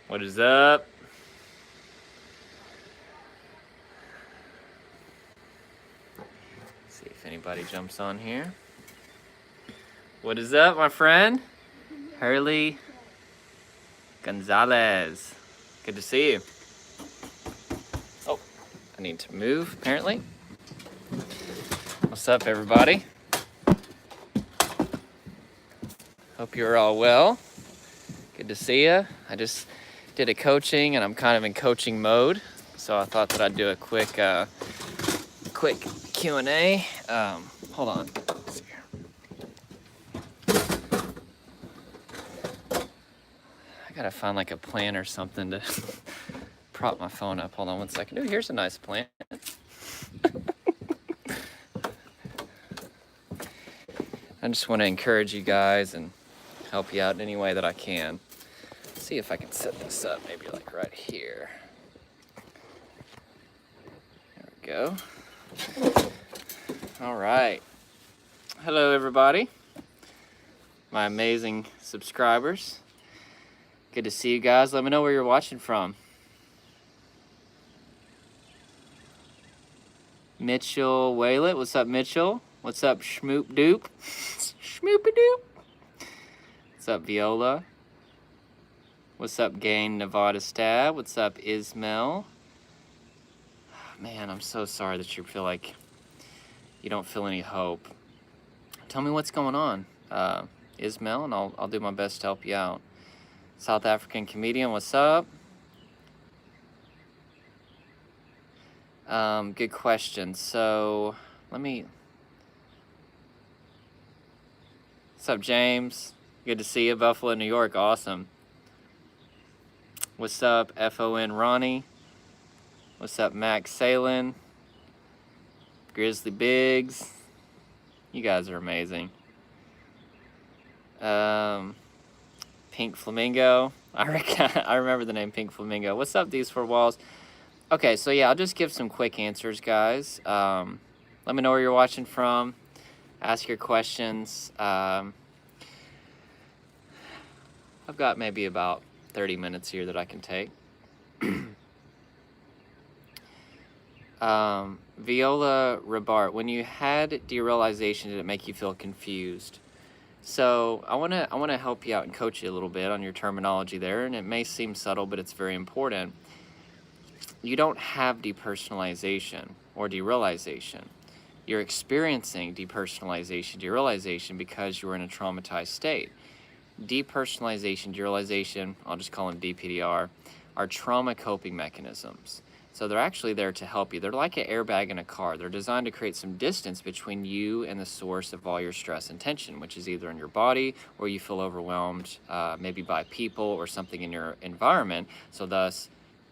What is up? See if anybody jumps on here. What is up, my friend? Hurley Gonzalez. Good to see you. Oh, I need to move, apparently. What's up, everybody? Hope you're all well. Good to see you. I just did a coaching, and I'm kind of in coaching mode, so I thought that I'd do a quick Q&A. Hold on. Let's see here. I gotta find like a plant or something to prop my phone up. Hold on one second. Ooh, here's a nice plant. I just want to encourage you guys and help you out in any way that I can. Let's see if I can set this up, maybe like right here. There we go. All right. Hello, everybody. My amazing subscribers. Good to see you guys. Let me know where you're watching from. Mitchell Waylet. What's up, Mitchell? What's up, Schmoop Doop? Schmoopy Doop. What's up, Viola? What's up, Gain Nevada Stab? What's up, Ismail? Man, I'm so sorry that you feel like you don't feel any hope. Tell me what's going on, Ismail, and I'll do my best to help you out. South African comedian, what's up? Good question. So what's up, James? Good to see you. Buffalo, New York. Awesome. What's up, FON Ronnie? What's up, Max Salin? Grizzly Biggs. You guys are amazing. Pink Flamingo. I remember the name Pink Flamingo. What's up, These Four Walls? Okay, so yeah, I'll just give some quick answers, guys. Let me know where you're watching from. Ask your questions. I've got maybe about 30 minutes here that I can take. Viola Rabart, when you had derealization, did it make you feel confused? So I want to help you out and coach you a little bit on your terminology there, and it may seem subtle, but it's very important. You don't have depersonalization or derealization. You're experiencing depersonalization, derealization because you're in a traumatized state. Depersonalization, derealization, I'll just call them DPDR, are trauma coping mechanisms. So they're actually there to help you. They're like an airbag in a car. They're designed to create some distance between you and the source of all your stress and tension, which is either in your body or you feel overwhelmed, maybe by people or something in your environment. So thus,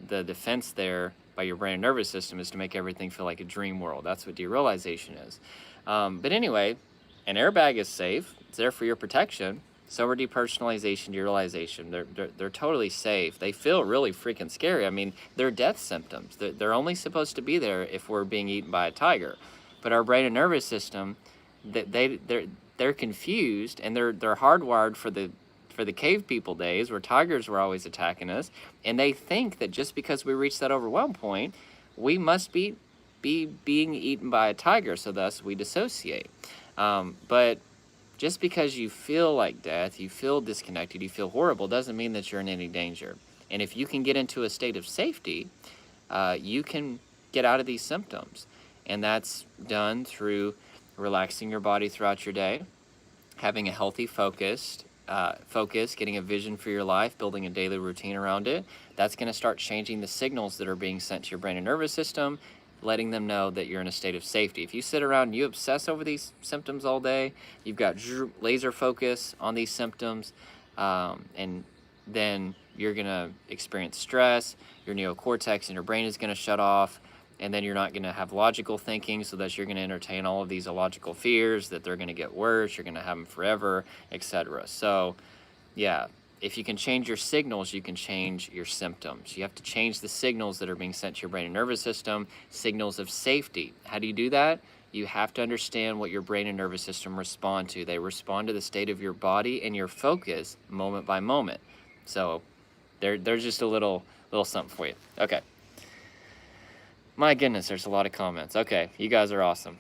the defense there by your brain and nervous system is to make everything feel like a dream world. That's what derealization is. But anyway, an airbag is safe. It's there for your protection. So are depersonalization, derealization. They're totally safe. They feel really freaking scary. I mean, they're death symptoms. They're only supposed to be there if we're being eaten by a tiger. But our brain and nervous system, they're confused, and they're hardwired for the cave people days where tigers were always attacking us, and they think that just because we reach that overwhelm point, we must be being eaten by a tiger. So thus we dissociate. But just because you feel like death, you feel disconnected, you feel horrible, doesn't mean that you're in any danger. And if you can get into a state of safety, you can get out of these symptoms. And that's done through relaxing your body throughout your day, having a healthy focus, getting a vision for your life, building a daily routine around it. That's going to start changing the signals that are being sent to your brain and nervous system, letting them know that you're in a state of safety. If you sit around and you obsess over these symptoms all day, you've got laser focus on these symptoms, and then you're going to experience stress, your neocortex and your brain is going to shut off, and then you're not going to have logical thinking, so that you're going to entertain all of these illogical fears that they're going to get worse, you're going to have them forever, etc. So, yeah. If you can change your signals, you can change your symptoms. You have to change the signals that are being sent to your brain and nervous system, signals of safety. How do you do that? You have to understand what your brain and nervous system respond to. They respond to the state of your body and your focus moment by moment. So There's just a little something for you. Okay. My goodness, there's a lot of comments. Okay, you guys are awesome.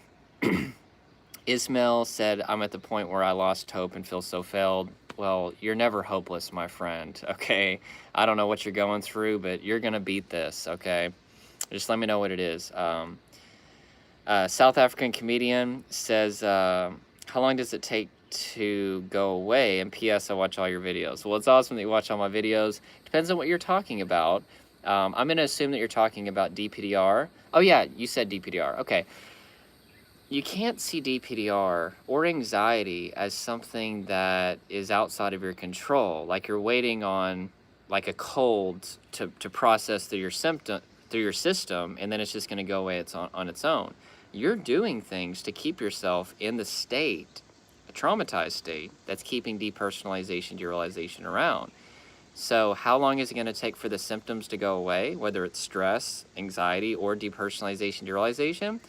Ismail said, I'm at the point where I lost hope and feel so failed. Well, you're never hopeless, my friend, okay? I don't know what you're going through, but you're going to beat this, okay? Just let me know what it is. South African comedian says, how long does it take to go away? And P.S. I watch all your videos. Well, it's awesome that you watch all my videos. Depends on what you're talking about. I'm going to assume that you're talking about DPDR. Oh, yeah, you said DPDR. Okay. You can't see DPDR or anxiety as something that is outside of your control. Like you're waiting on like a cold to process through your system, and then it's just going to go away on its own. You're doing things to keep yourself in the state, a traumatized state, that's keeping depersonalization, derealization around. So how long is it going to take for the symptoms to go away, whether it's stress, anxiety, or depersonalization, derealization?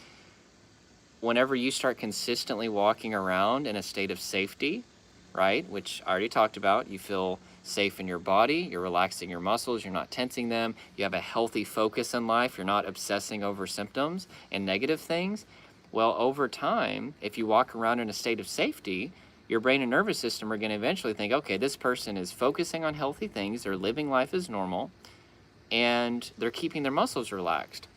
Whenever you start consistently walking around in a state of safety, right, which I already talked about, you feel safe in your body, you're relaxing your muscles, you're not tensing them, you have a healthy focus in life, you're not obsessing over symptoms and negative things. Well, over time, if you walk around in a state of safety, your brain and nervous system are going to eventually think, okay, this person is focusing on healthy things, they're living life as normal, and they're keeping their muscles relaxed.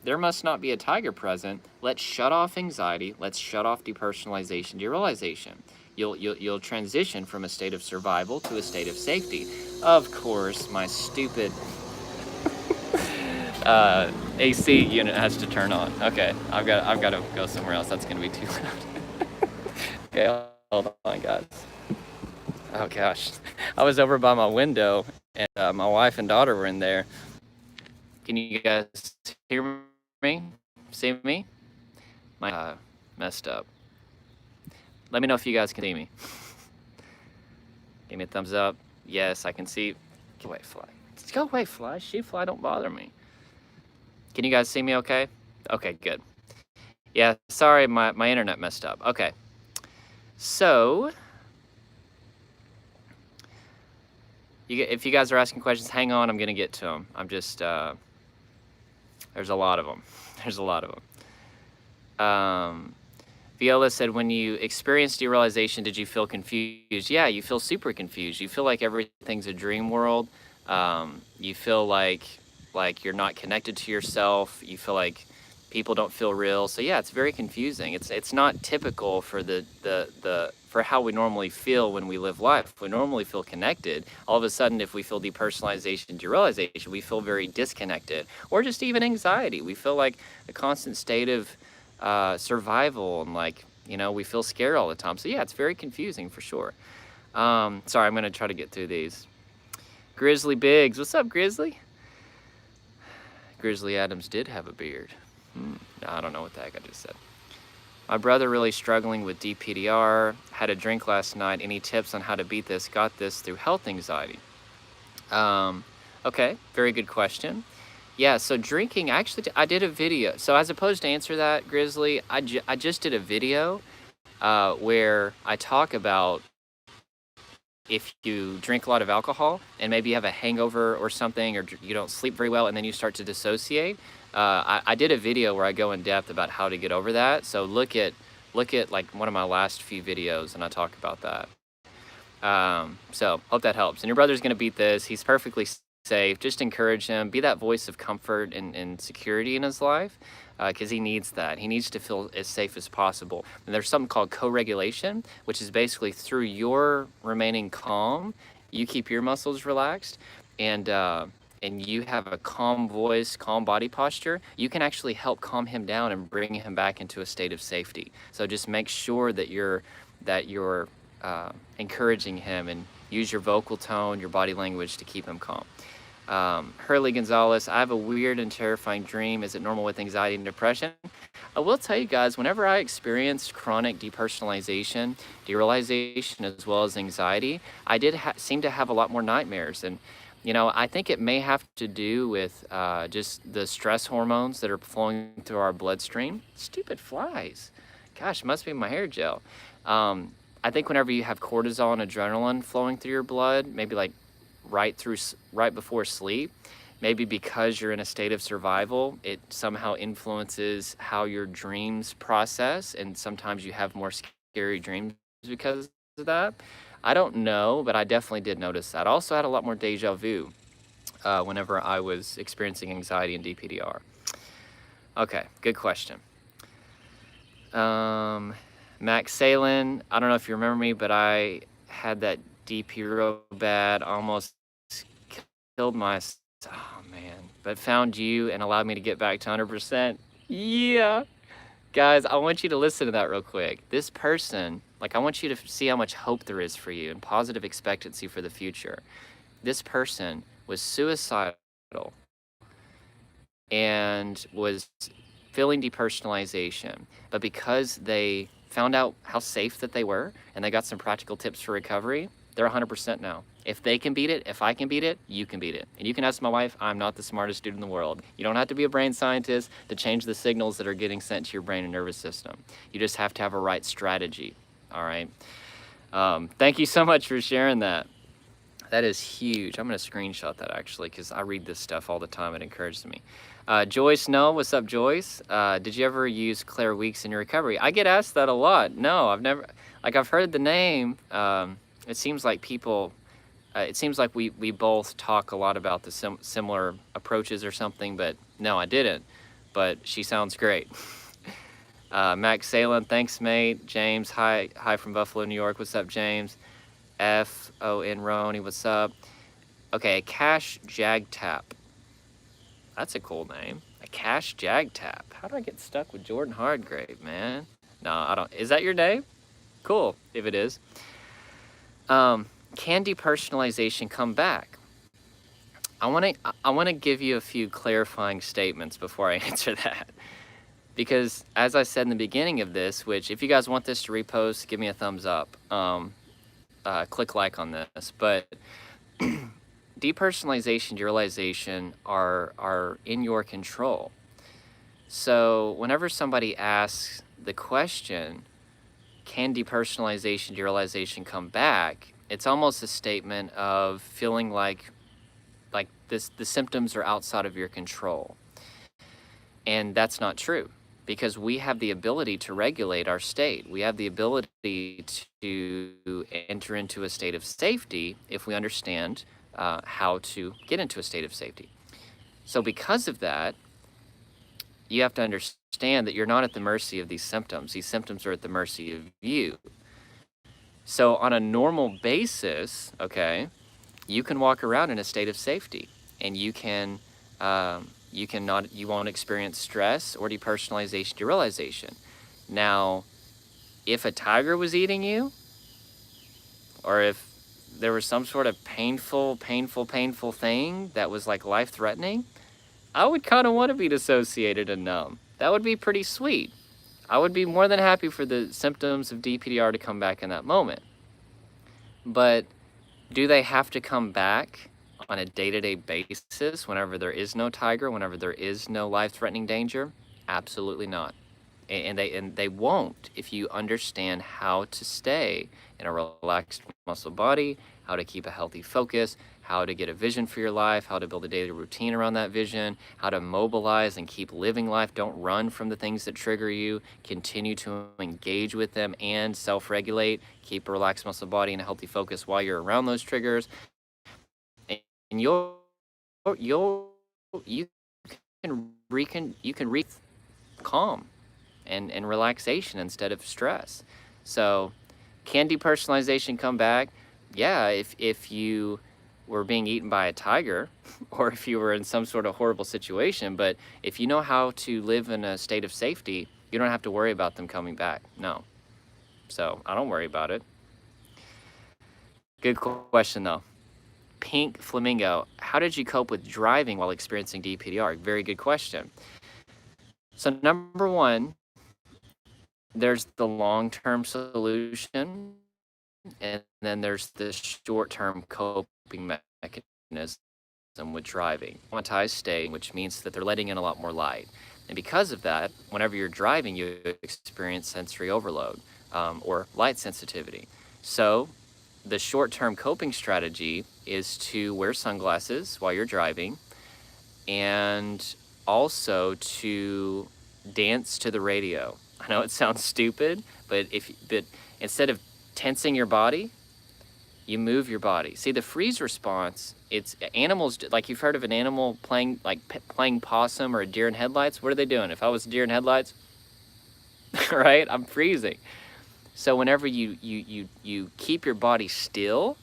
There must not be a tiger present. Let's shut off anxiety. Let's shut off depersonalization, derealization. You'll transition from a state of survival to a state of safety. Of course, my stupid AC unit has to turn on. Okay, I've got to go somewhere else. That's gonna be too loud. Okay, hold on, guys. Oh gosh, I was over by my window, and my wife and daughter were in there. Can you guys hear me? See me? My messed up. Let me know if you guys can see me. Give me a thumbs up. Yes, I can see. Go away, fly. Go away, fly. She fly, don't bother me. Can you guys see me okay? Okay, good. Yeah, sorry, my internet messed up. Okay. So, if you guys are asking questions, hang on, I'm going to get to them. I'm just, there's a lot of them. There's a lot of them. Viola said, when you experienced derealization, did you feel confused? Yeah, you feel super confused. You feel like everything's a dream world. You feel like you're not connected to yourself. You feel like people don't feel real. So yeah, it's very confusing. It's not typical for for how we normally feel when we live life. We normally feel connected. All of a sudden, if we feel depersonalization, derealization, we feel very disconnected, or just even anxiety. We feel like a constant state of survival, and like, you know, we feel scared all the time. So yeah, it's very confusing for sure. Sorry, I'm gonna try to get through these. Grizzly Biggs, what's up, Grizzly? Grizzly Adams did have a beard. No, I don't know what the heck I just said. My brother really struggling with DPDR, had a drink last night. Any tips on how to beat this? Got this through health anxiety. Okay, very good question. Yeah, so drinking, actually, I did a video. So as opposed to answer that, Grizzly, I just did a video where I talk about if you drink a lot of alcohol and maybe you have a hangover or something, or you don't sleep very well and then you start to dissociate. I did a video where I go in depth about how to get over that. So look at like one of my last few videos and I talk about that. So hope that helps. And your brother's going to beat this. He's perfectly safe. Just encourage him. Be that voice of comfort and security in his life, because he needs that. He needs to feel as safe as possible. And there's something called co-regulation, which is basically through your remaining calm, you keep your muscles relaxed, and you have a calm voice, calm body posture, you can actually help calm him down and bring him back into a state of safety. So just make sure that you're encouraging him, and use your vocal tone, your body language to keep him calm. Hurley Gonzalez, I have a weird and terrifying dream. Is it normal with anxiety and depression? I will tell you guys, whenever I experienced chronic depersonalization, derealization, as well as anxiety, I did seem to have a lot more nightmares. And, you know, I think it may have to do with just the stress hormones that are flowing through our bloodstream. Stupid flies. Gosh, it must be my hair gel. I think whenever you have cortisol and adrenaline flowing through your blood, maybe like right before sleep, maybe because you're in a state of survival, it somehow influences how your dreams process, and sometimes you have more scary dreams because of that. I don't know, but I definitely did notice that. I also had a lot more deja vu whenever I was experiencing anxiety and DPDR. Okay, good question. Max Salin, I don't know if you remember me, but I had that DP real bad, almost killed my, oh man, but found you and allowed me to get back to 100%. Yeah. Guys, I want you to listen to that real quick. This person, like, I want you to see how much hope there is for you and positive expectancy for the future. This person was suicidal and was feeling depersonalization, but because they found out how safe that they were and they got some practical tips for recovery, they're 100% now. If they can beat it, if I can beat it, you can beat it. And you can ask my wife, I'm not the smartest dude in the world. You don't have to be a brain scientist to change the signals that are getting sent to your brain and nervous system. You just have to have a right strategy, all right? Thank you so much for sharing that. That is huge. I'm going to screenshot that actually because I read this stuff all the time. It encourages me. Joyce, no. What's up, Joyce? Did you ever use Claire Weeks in your recovery? I get asked that a lot. No, I've never. Like, I've heard the name. It seems like people. It seems like we both talk a lot about the similar approaches or something, but no, I didn't. But she sounds great. Max Salin, thanks, mate. James, hi from Buffalo, New York. What's up, James? F-O-N Roni, what's up? Okay, a Cash Jag Tap. That's a cool name. A Cash Jag Tap. How do I get stuck with Jordan Hardgrave, man? No, I don't. Is that your name? Cool, if it is. Can depersonalization come back? I want to give you a few clarifying statements before I answer that. Because as I said in the beginning of this, which if you guys want this to repost, give me a thumbs up. Click like on this, but depersonalization, derealization are in your control. So whenever somebody asks the question, can depersonalization, derealization come back? It's almost a statement of feeling like this, the symptoms are outside of your control. And that's not true, because we have the ability to regulate our state. We have the ability to enter into a state of safety if we understand how to get into a state of safety. So because of that, you have to understand that you're not at the mercy of these symptoms. These symptoms are at the mercy of you. So on a normal basis, okay, you can walk around in a state of safety, and you won't experience stress or depersonalization, derealization. Now, if a tiger was eating you, or if there was some sort of painful thing that was like life-threatening, I would kind of want to be dissociated and numb. That would be pretty sweet. I would be more than happy for the symptoms of DPDR to come back in that moment. But do they have to come back on a day-to-day basis whenever there is no tiger, whenever there is no life-threatening danger? Absolutely not. And they won't if you understand how to stay in a relaxed muscle body, how to keep a healthy focus, how to get a vision for your life, how to build a daily routine around that vision, how to mobilize and keep living life. Don't run from the things that trigger you. Continue to engage with them and self-regulate. Keep a relaxed muscle body and a healthy focus while you're around those triggers. And you can reach calm and relaxation instead of stress. So can depersonalization come back? Yeah, if you were being eaten by a tiger or if you were in some sort of horrible situation, but if you know how to live in a state of safety, you don't have to worry about them coming back. No. So I don't worry about it. Good question though. Pink Flamingo, how did you cope with driving while experiencing DPDR? Very good question. So number one, there's the long-term solution, and then there's the short-term coping mechanism with driving. Traumatized state, which means that they're letting in a lot more light. And because of that, whenever you're driving, you experience sensory overload or light sensitivity. So the short-term coping strategy is to wear sunglasses while you're driving, and also to dance to the radio. I know it sounds stupid, but instead of tensing your body, you move your body. See, the freeze response, it's animals, like you've heard of an animal playing, like playing possum or a deer in headlights. What are they doing? If I was a deer in headlights, right, I'm freezing. So whenever you keep your body still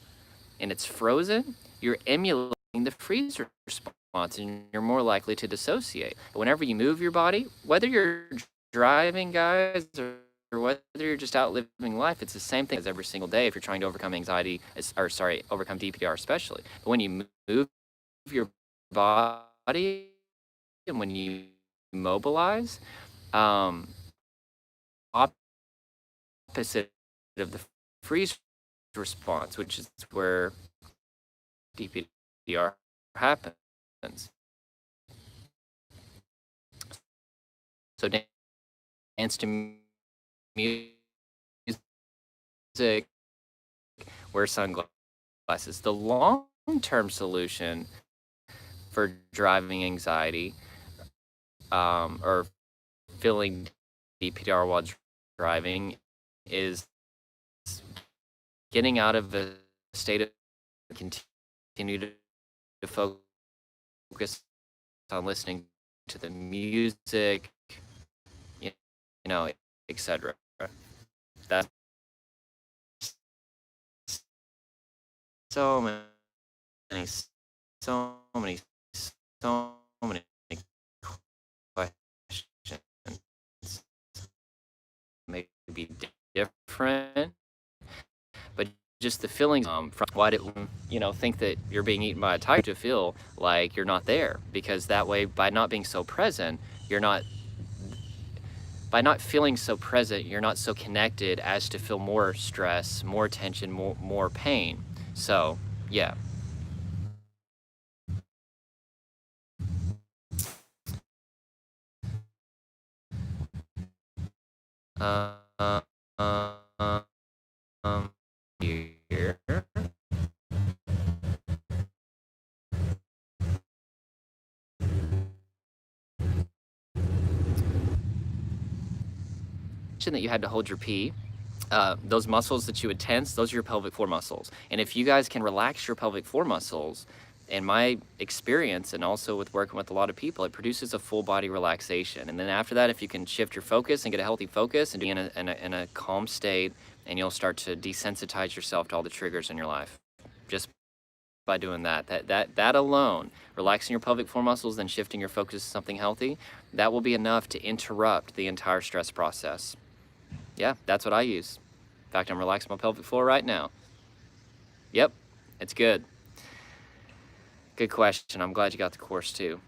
and it's frozen, you're emulating the freeze response and you're more likely to dissociate. Whenever you move your body, whether you're driving, guys, or whether you're just out living life, it's the same thing as every single day if you're trying to overcome anxiety, overcome DPDR especially. But when you move your body and when you mobilize, opposite of the freeze response, which is where DPDR happens. So dance to music, wear sunglasses. The long-term solution for driving anxiety or feeling DPDR while driving is getting out of a state of continue to focus on listening to the music, you know, etc. That's so many, so many, so many questions. Maybe different, but just the feelings from why did think that you're being eaten by a tiger to feel like you're not there, because that way, by not being so present, by not feeling so present, you're not so connected as to feel more stress, more tension, more pain. So yeah. Here. That you had to hold your pee. Those muscles that you would tense, those are your pelvic floor muscles. And if you guys can relax your pelvic floor muscles, in my experience, and also with working with a lot of people, it produces a full body relaxation. And then after that, if you can shift your focus and get a healthy focus and be in a calm state, and you'll start to desensitize yourself to all the triggers in your life. Just by doing that alone, relaxing your pelvic floor muscles, then shifting your focus to something healthy, that will be enough to interrupt the entire stress process. Yeah, that's what I use. In fact, I'm relaxing my pelvic floor right now. Yep, it's good. Good question. I'm glad you got the course too.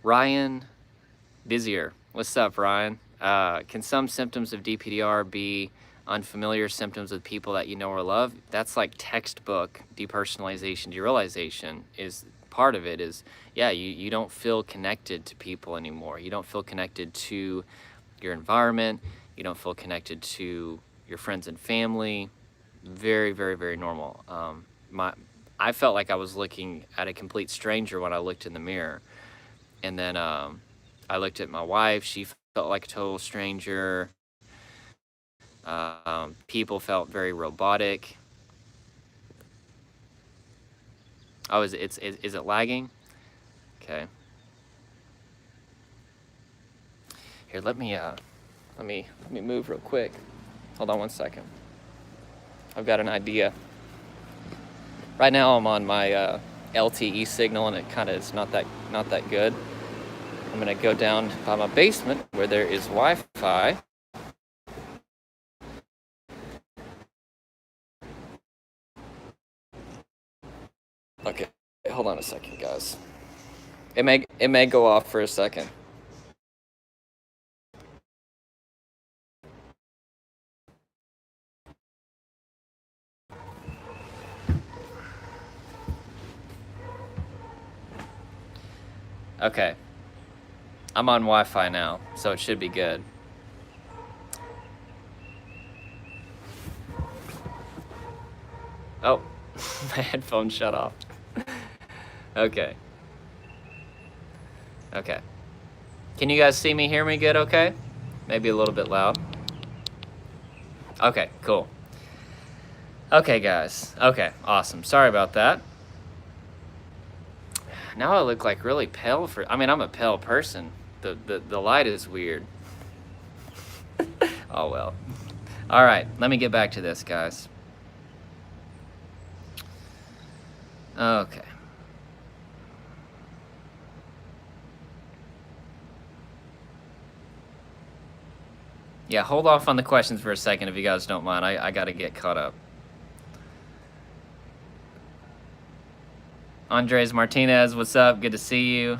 Ryan Busier. What's up, Ryan? Can some symptoms of DPDR be unfamiliar symptoms with people that you know or love? That's like textbook depersonalization, derealization is part of it. Is, yeah, you don't feel connected to people anymore. You don't feel connected to your environment. You don't feel connected to your friends and family. Very, very, very normal. I felt like I was looking at a complete stranger when I looked in the mirror. And then I looked at my wife. She felt like a total stranger. People felt very robotic. Oh, is it lagging? Okay. Here, let me move real quick. Hold on one second. I've got an idea. Right now I'm on my LTE signal, and it kind of is not that good. I'm gonna go down by my basement where there is Wi-Fi. Okay, hold on a second, guys. It may go off for a second. Okay, I'm on Wi-Fi now, so it should be good. Oh, my headphones shut off. Okay. Okay. Can you guys see me, hear me good okay? Maybe a little bit loud. Okay, cool. Okay, guys. Okay, awesome. Sorry about that. Now I look like really pale I mean, I'm a pale person. The light is weird. Oh, well. All right, let me get back to this, guys. Okay. Yeah, hold off on the questions for a second if you guys don't mind. I got to get caught up. Andres Martinez, what's up? Good to see you.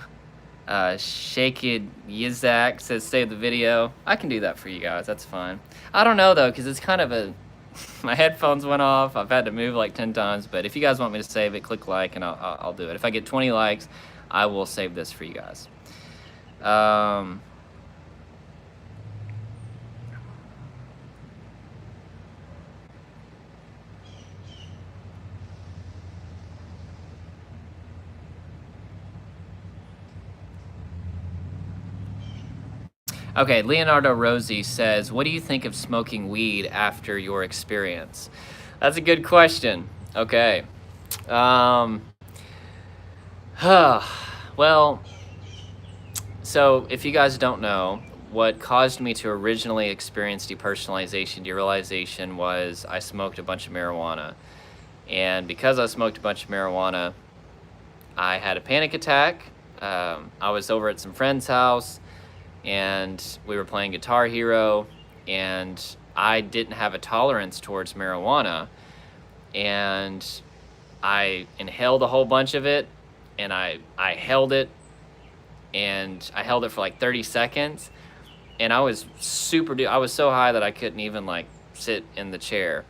Shake It Yizak says save the video. I can do that for you guys. That's fine. I don't know though, because it's kind of a. My headphones went off. I've had to move like 10 times. But if you guys want me to save it, click like and I'll do it. If I get 20 likes, I will save this for you guys. Okay, Leonardo Rosie says, what do you think of smoking weed after your experience? That's a good question. Okay. Well, so if you guys don't know, what caused me to originally experience depersonalization, derealization, was I smoked a bunch of marijuana. And because I smoked a bunch of marijuana, I had a panic attack. I was over at some friend's house, and we were playing Guitar Hero, and I didn't have a tolerance towards marijuana, and I inhaled a whole bunch of it, and I held it, and I held it for like 30 seconds, and I was I was so high that I couldn't even like sit in the chair.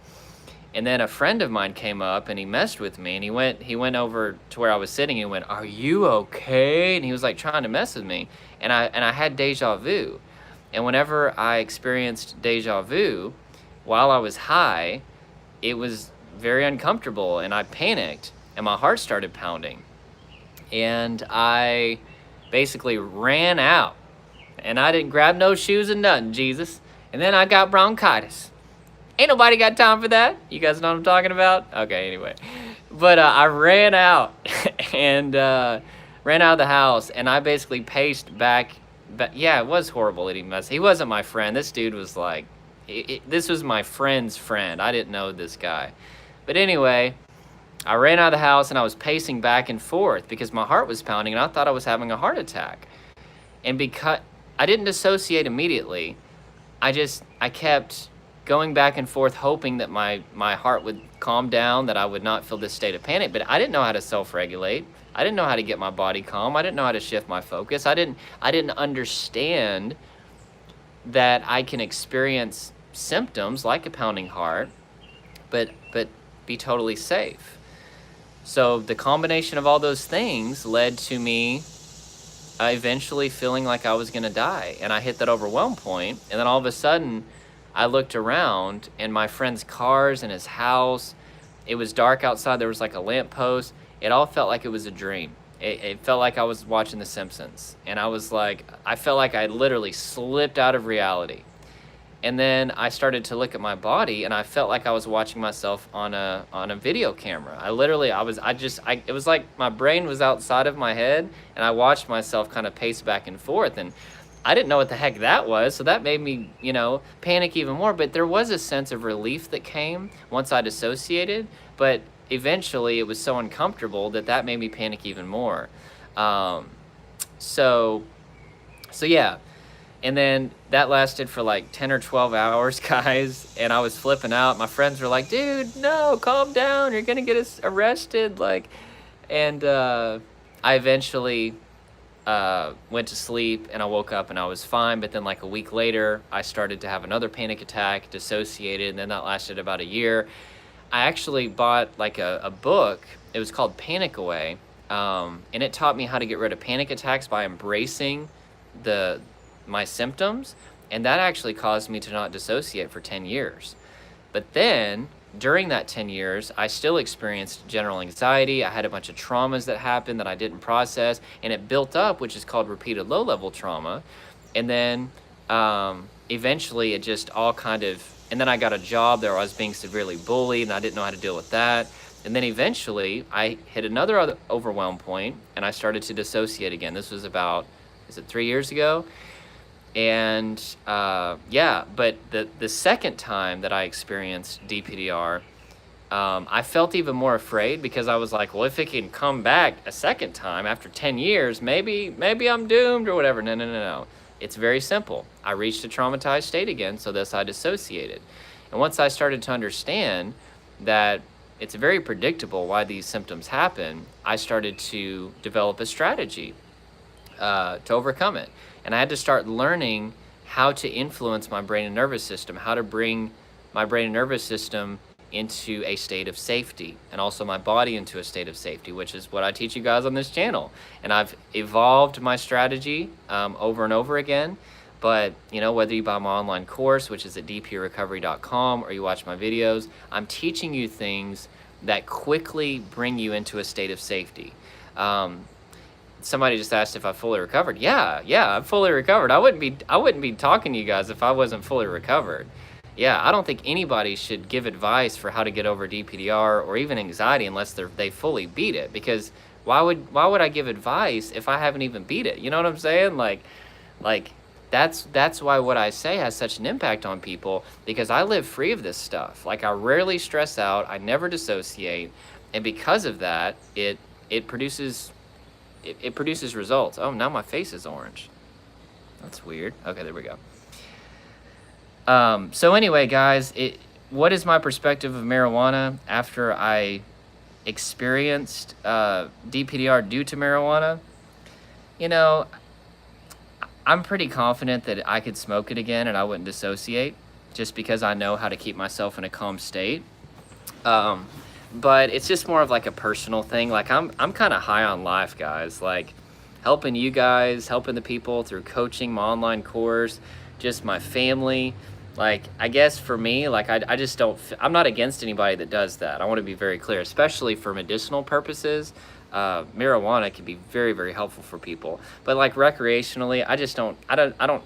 And then a friend of mine came up and he messed with me, and he went over to where I was sitting and went, "Are you okay?" And he was like trying to mess with me, and I had deja vu. And whenever I experienced deja vu while I was high, it was very uncomfortable, and I panicked and my heart started pounding. And I basically ran out, and I didn't grab no shoes and nothing, Jesus. And then I got bronchitis. Ain't nobody got time for that. You guys know what I'm talking about? Okay, anyway. But I ran out and ran out of the house, and I basically paced back. But yeah, it was horrible eating mess. He wasn't my friend. This dude was like, this was my friend's friend. I didn't know this guy. But anyway, I ran out of the house, and I was pacing back and forth because my heart was pounding, and I thought I was having a heart attack. And because I didn't dissociate immediately, I kept going back and forth, hoping that my heart would calm down, that I would not feel this state of panic. But I didn't know how to self-regulate. I didn't know how to get my body calm. I didn't know how to shift my focus. I didn't understand that I can experience symptoms like a pounding heart, but be totally safe. So the combination of all those things led to me eventually feeling like I was going to die. And I hit that overwhelm point, and then all of a sudden I looked around, and my friend's cars and his house, it was dark outside. There was like a lamppost. It all felt like it was a dream. It felt like I was watching The Simpsons. And I felt like I literally slipped out of reality. And then I started to look at my body, and I felt like I was watching myself on a video camera. It was like my brain was outside of my head, and I watched myself kind of pace back and forth. And I didn't know what the heck that was, so that made me, panic even more. But there was a sense of relief that came once I dissociated, but eventually it was so uncomfortable that made me panic even more. So yeah. And then that lasted for like 10 or 12 hours, guys, and I was flipping out. My friends were like, dude, no, calm down, you're gonna get us arrested. And I eventually went to sleep, and I woke up and I was fine. But then like a week later, I started to have another panic attack, dissociated, and then that lasted about a year. I actually bought like a book. It was called Panic Away, and it taught me how to get rid of panic attacks by embracing my symptoms, and that actually caused me to not dissociate for 10 years. But then during that 10 years, I still experienced general anxiety. I had a bunch of traumas that happened that I didn't process, and it built up, which is called repeated low-level trauma. And then eventually it just all kind of, and then I got a job there. I was being severely bullied, and I didn't know how to deal with that. And then eventually I hit another overwhelm point, and I started to dissociate again. This was about, is it 3 years ago? And yeah, but the second time that I experienced DPDR, I felt even more afraid, because I was like, well, if it can come back a second time after 10 years, maybe I'm doomed or whatever. No. It's very simple. I reached a traumatized state again, so thus I dissociated. And once I started to understand that it's very predictable why these symptoms happen, I started to develop a strategy to overcome it. And I had to start learning how to influence my brain and nervous system, how to bring my brain and nervous system into a state of safety, and also my body into a state of safety, which is what I teach you guys on this channel. And I've evolved my strategy over and over again. But you know, whether you buy my online course, which is at dprecovery.com, or you watch my videos, I'm teaching you things that quickly bring you into a state of safety. Somebody just asked if I fully recovered. Yeah, I'm fully recovered. I wouldn't be talking to you guys if I wasn't fully recovered. Yeah, I don't think anybody should give advice for how to get over DPDR or even anxiety unless they fully beat it. Because why would I give advice if I haven't even beat it? You know what I'm saying? Like that's why what I say has such an impact on people, because I live free of this stuff. Like, I rarely stress out, I never dissociate, and because of that, it produces results. Oh, now my face is orange. That's weird. Okay, there we go. So anyway, guys, what is my perspective of marijuana after I experienced DPDR due to marijuana? You know, I'm pretty confident that I could smoke it again and I wouldn't dissociate, just because I know how to keep myself in a calm state. But it's just more of like a personal thing. Like, I'm kind of high on life, guys. Like, helping you guys, helping the people through coaching, my online course, just my family. Like, I guess for me, like, I just don't, I'm not against anybody that does that. I want to be very clear, especially for medicinal purposes. Marijuana can be very, very helpful for people. But like recreationally, I don't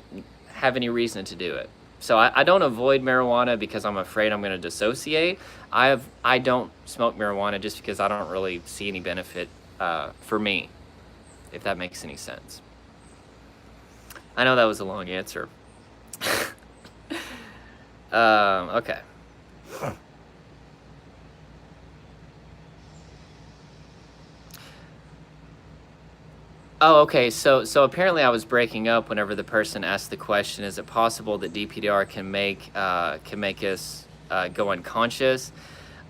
have any reason to do it. So I don't avoid marijuana because I'm afraid I'm going to dissociate. I don't smoke marijuana just because I don't really see any benefit for me, if that makes any sense. I know that was a long answer. Okay. Oh, okay. So apparently I was breaking up whenever the person asked the question, is it possible that DPDR can make us go unconscious?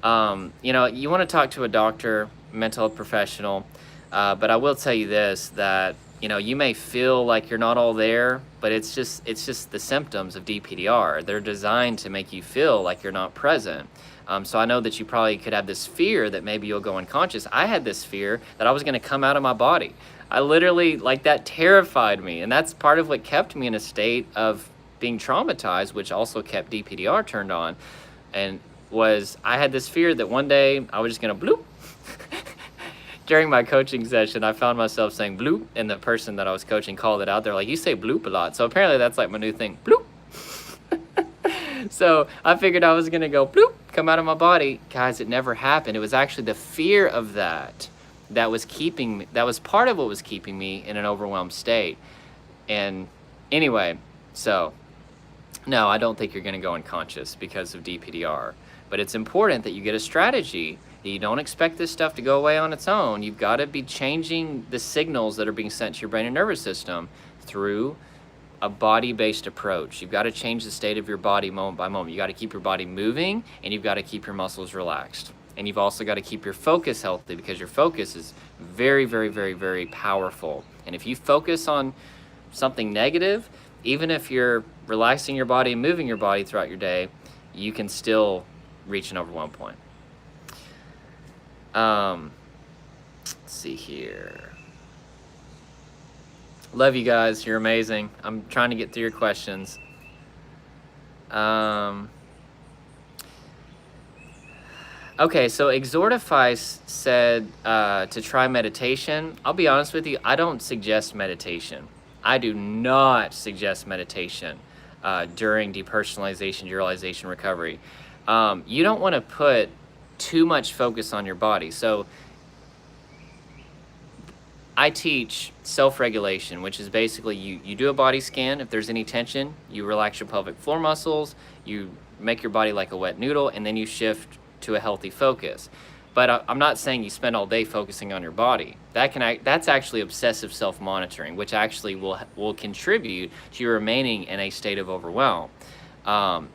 You know, you want to talk to a doctor, mental health professional, but I will tell you this, that, you know, you may feel like you're not all there, but it's just the symptoms of DPDR. They're designed to make you feel like you're not present. So I know that you probably could have this fear that maybe you'll go unconscious. I had this fear that I was going to come out of my body. I literally, like, that terrified me. And that's part of what kept me in a state of being traumatized, which also kept DPDR turned on. And I had this fear that one day I was just going to bloop. During my coaching session, I found myself saying bloop, and the person that I was coaching called it out. They're like, you say bloop a lot. So apparently that's like my new thing, bloop. So I figured I was going to go bloop, come out of my body. Guys, it never happened. It was actually the fear of that was keeping me, that was part of what was keeping me in an overwhelmed state. And anyway, so no, I don't think you're going to go unconscious because of DPDR. But it's important that you get a strategy, that you don't expect this stuff to go away on its own. You've got to be changing the signals that are being sent to your brain and nervous system through a body-based approach. You've got to change the state of your body moment by moment. You got to keep your body moving, and you've got to keep your muscles relaxed. And you've also got to keep your focus healthy, because your focus is very, very, very, very powerful. And if you focus on something negative, even if you're relaxing your body and moving your body throughout your day, you can still reach an overwhelm point. Let's see here. Love you guys. You're amazing. I'm trying to get through your questions. Okay, so Exhortify said to try meditation. I'll be honest with you, I don't suggest meditation. I do not suggest meditation during depersonalization, derealization recovery. You don't want to put too much focus on your body. So I teach self-regulation, which is basically you do a body scan. If there's any tension, you relax your pelvic floor muscles, you make your body like a wet noodle, and then you shift to a healthy focus. But I'm not saying you spend all day focusing on your body. That's actually obsessive self-monitoring, which actually will contribute to you remaining in a state of overwhelm.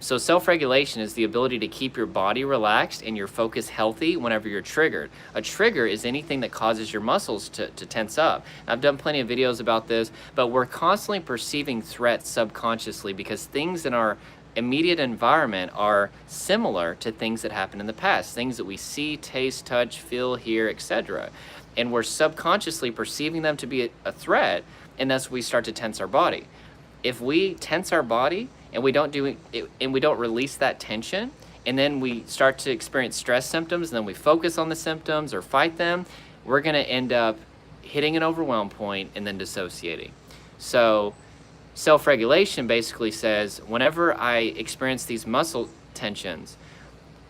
So self-regulation is the ability to keep your body relaxed and your focus healthy whenever you're triggered. A trigger is anything that causes your muscles to tense up. I've done plenty of videos about this, but we're constantly perceiving threats subconsciously because things in our immediate environment are similar to things that happened in the past, things that we see, taste, touch, feel, hear, etc. And we're subconsciously perceiving them to be a threat, and thus we start to tense our body. If we tense our body and we don't release that tension, and then we start to experience stress symptoms, and then we focus on the symptoms or fight them, we're going to end up hitting an overwhelm point and then dissociating. So self-regulation basically says whenever I experience these muscle tensions,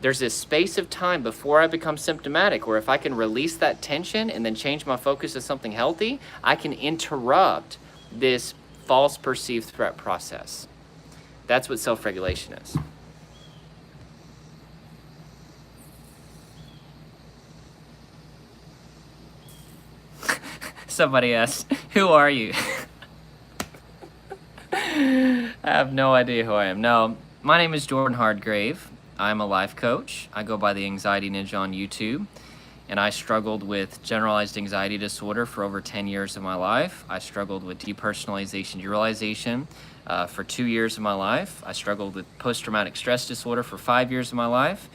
there's this space of time before I become symptomatic where if I can release that tension and then change my focus to something healthy, I can interrupt this false perceived threat process. That's what self-regulation is. Somebody asked, who are you? I have no idea who I am. No, my name is Jordan Hardgrave. I'm a life coach. I go by the Anxiety Ninja on YouTube. And I struggled with generalized anxiety disorder for over 10 years of my life. I struggled with depersonalization, derealization for 2 years of my life. I struggled with post-traumatic stress disorder for 5 years of my life.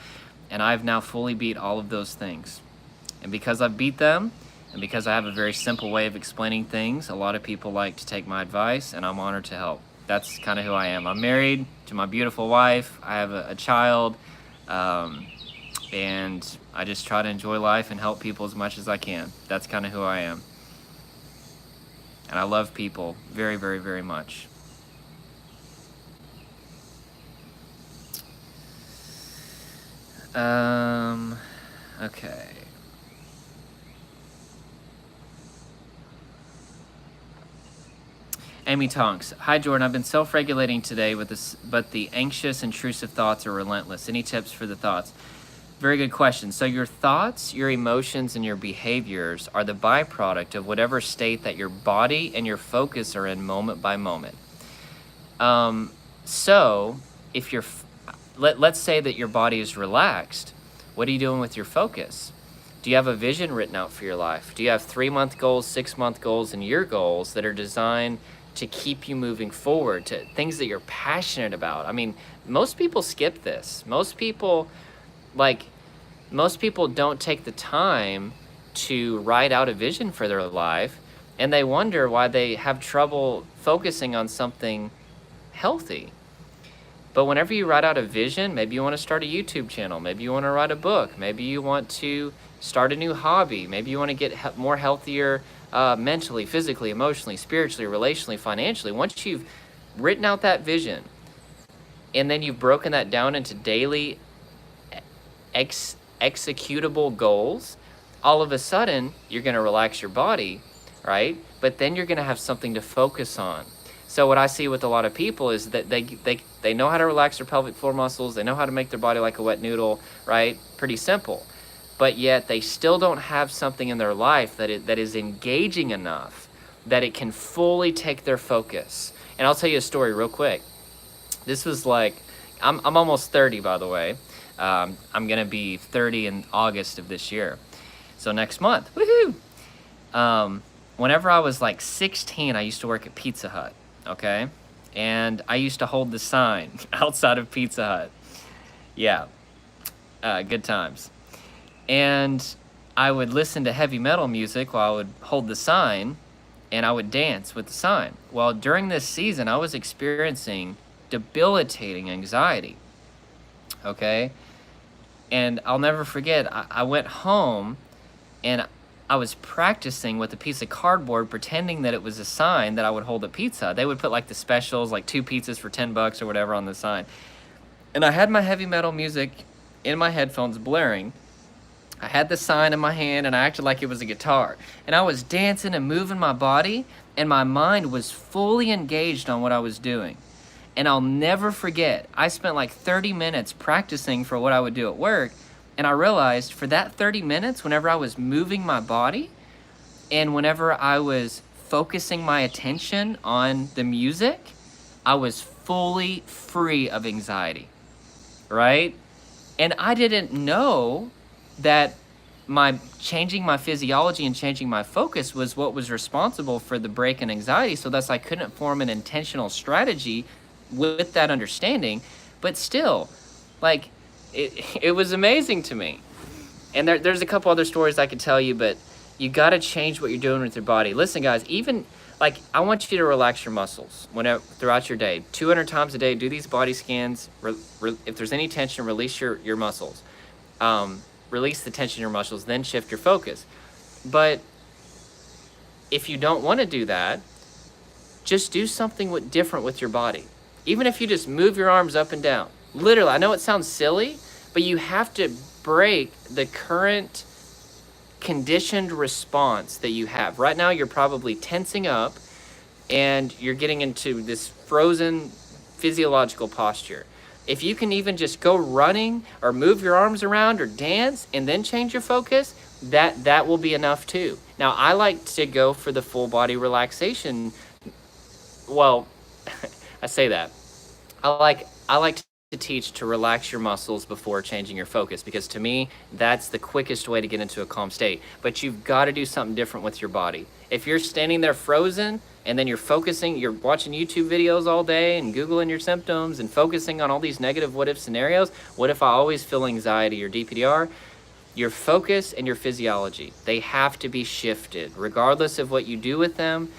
And I've now fully beat all of those things. And because I've beat them, and because I have a very simple way of explaining things, a lot of people like to take my advice, and I'm honored to help. That's kind of who I am. I'm married to my beautiful wife. I have a child. And I just try to enjoy life and help people as much as I can. That's kind of who I am. And I love people very, very, very much. Okay. Amy Tonks. Hi, Jordan. I've been self-regulating today with this, but the anxious, intrusive thoughts are relentless. Any tips for the thoughts? Very good question. So your thoughts, your emotions, and your behaviors are the byproduct of whatever state that your body and your focus are in moment by moment. So if you're, let's say that your body is relaxed, what are you doing with your focus? Do you have a vision written out for your life? Do you have 3-month goals, 6-month goals, and year goals that are designed to keep you moving forward to things that you're passionate about? I mean, most people skip this. Most people don't take the time to write out a vision for their life, and they wonder why they have trouble focusing on something healthy. But whenever you write out a vision, maybe you want to start a YouTube channel, maybe you want to write a book, maybe you want to start a new hobby, maybe you want to get more healthier mentally, physically, emotionally, spiritually, relationally, financially. Once you've written out that vision, and then you've broken that down into daily executable goals, all of a sudden you're going to relax your body, right? But then you're going to have something to focus on. So what I see with a lot of people is that they know how to relax their pelvic floor muscles, they know how to make their body like a wet noodle, right? Pretty simple. But yet they still don't have something in their life that is engaging enough that it can fully take their focus. And I'll tell you a story real quick. This was like, I'm almost 30, by the way. I'm going to be 30 in August of this year. So next month, woohoo! Whenever I was like 16, I used to work at Pizza Hut, okay? And I used to hold the sign outside of Pizza Hut. Yeah, good times. And I would listen to heavy metal music while I would hold the sign, and I would dance with the sign. Well, during this season, I was experiencing debilitating anxiety, okay? And I'll never forget, I went home and I was practicing with a piece of cardboard, pretending that it was a sign that I would hold a pizza. They would put like the specials, like 2 pizzas for $10 or whatever on the sign. And I had my heavy metal music in my headphones blaring. I had the sign in my hand and I acted like it was a guitar. And I was dancing and moving my body, and my mind was fully engaged on what I was doing. And I'll never forget, I spent like 30 minutes practicing for what I would do at work. And I realized for that 30 minutes, whenever I was moving my body and whenever I was focusing my attention on the music, I was fully free of anxiety, right? And I didn't know that my changing my physiology and changing my focus was what was responsible for the break in anxiety. So thus I couldn't form an intentional strategy with that understanding. But still, like, it was amazing to me. And there's a couple other stories I could tell you, but you got to change what you're doing with your body. Listen, guys, even like, I want you to relax your muscles whenever throughout your day. 200 times a day, do these body scans. If there's any tension, release your muscles. Release the tension in your muscles, then shift your focus. But if you don't want to do that, just do something different with your body. Even if you just move your arms up and down. Literally, I know it sounds silly, but you have to break the current conditioned response that you have. Right now, you're probably tensing up and you're getting into this frozen physiological posture. If you can even just go running or move your arms around or dance and then change your focus, that will be enough too. Now, I like to go for the full body relaxation. Well, I say that. I like to teach to relax your muscles before changing your focus, because to me, that's the quickest way to get into a calm state. But you've got to do something different with your body. If you're standing there frozen and then you're watching YouTube videos all day and Googling your symptoms and focusing on all these negative what-if scenarios, what if I always feel anxiety or DPDR? Your focus and your physiology, they have to be shifted. Regardless of what you do with them,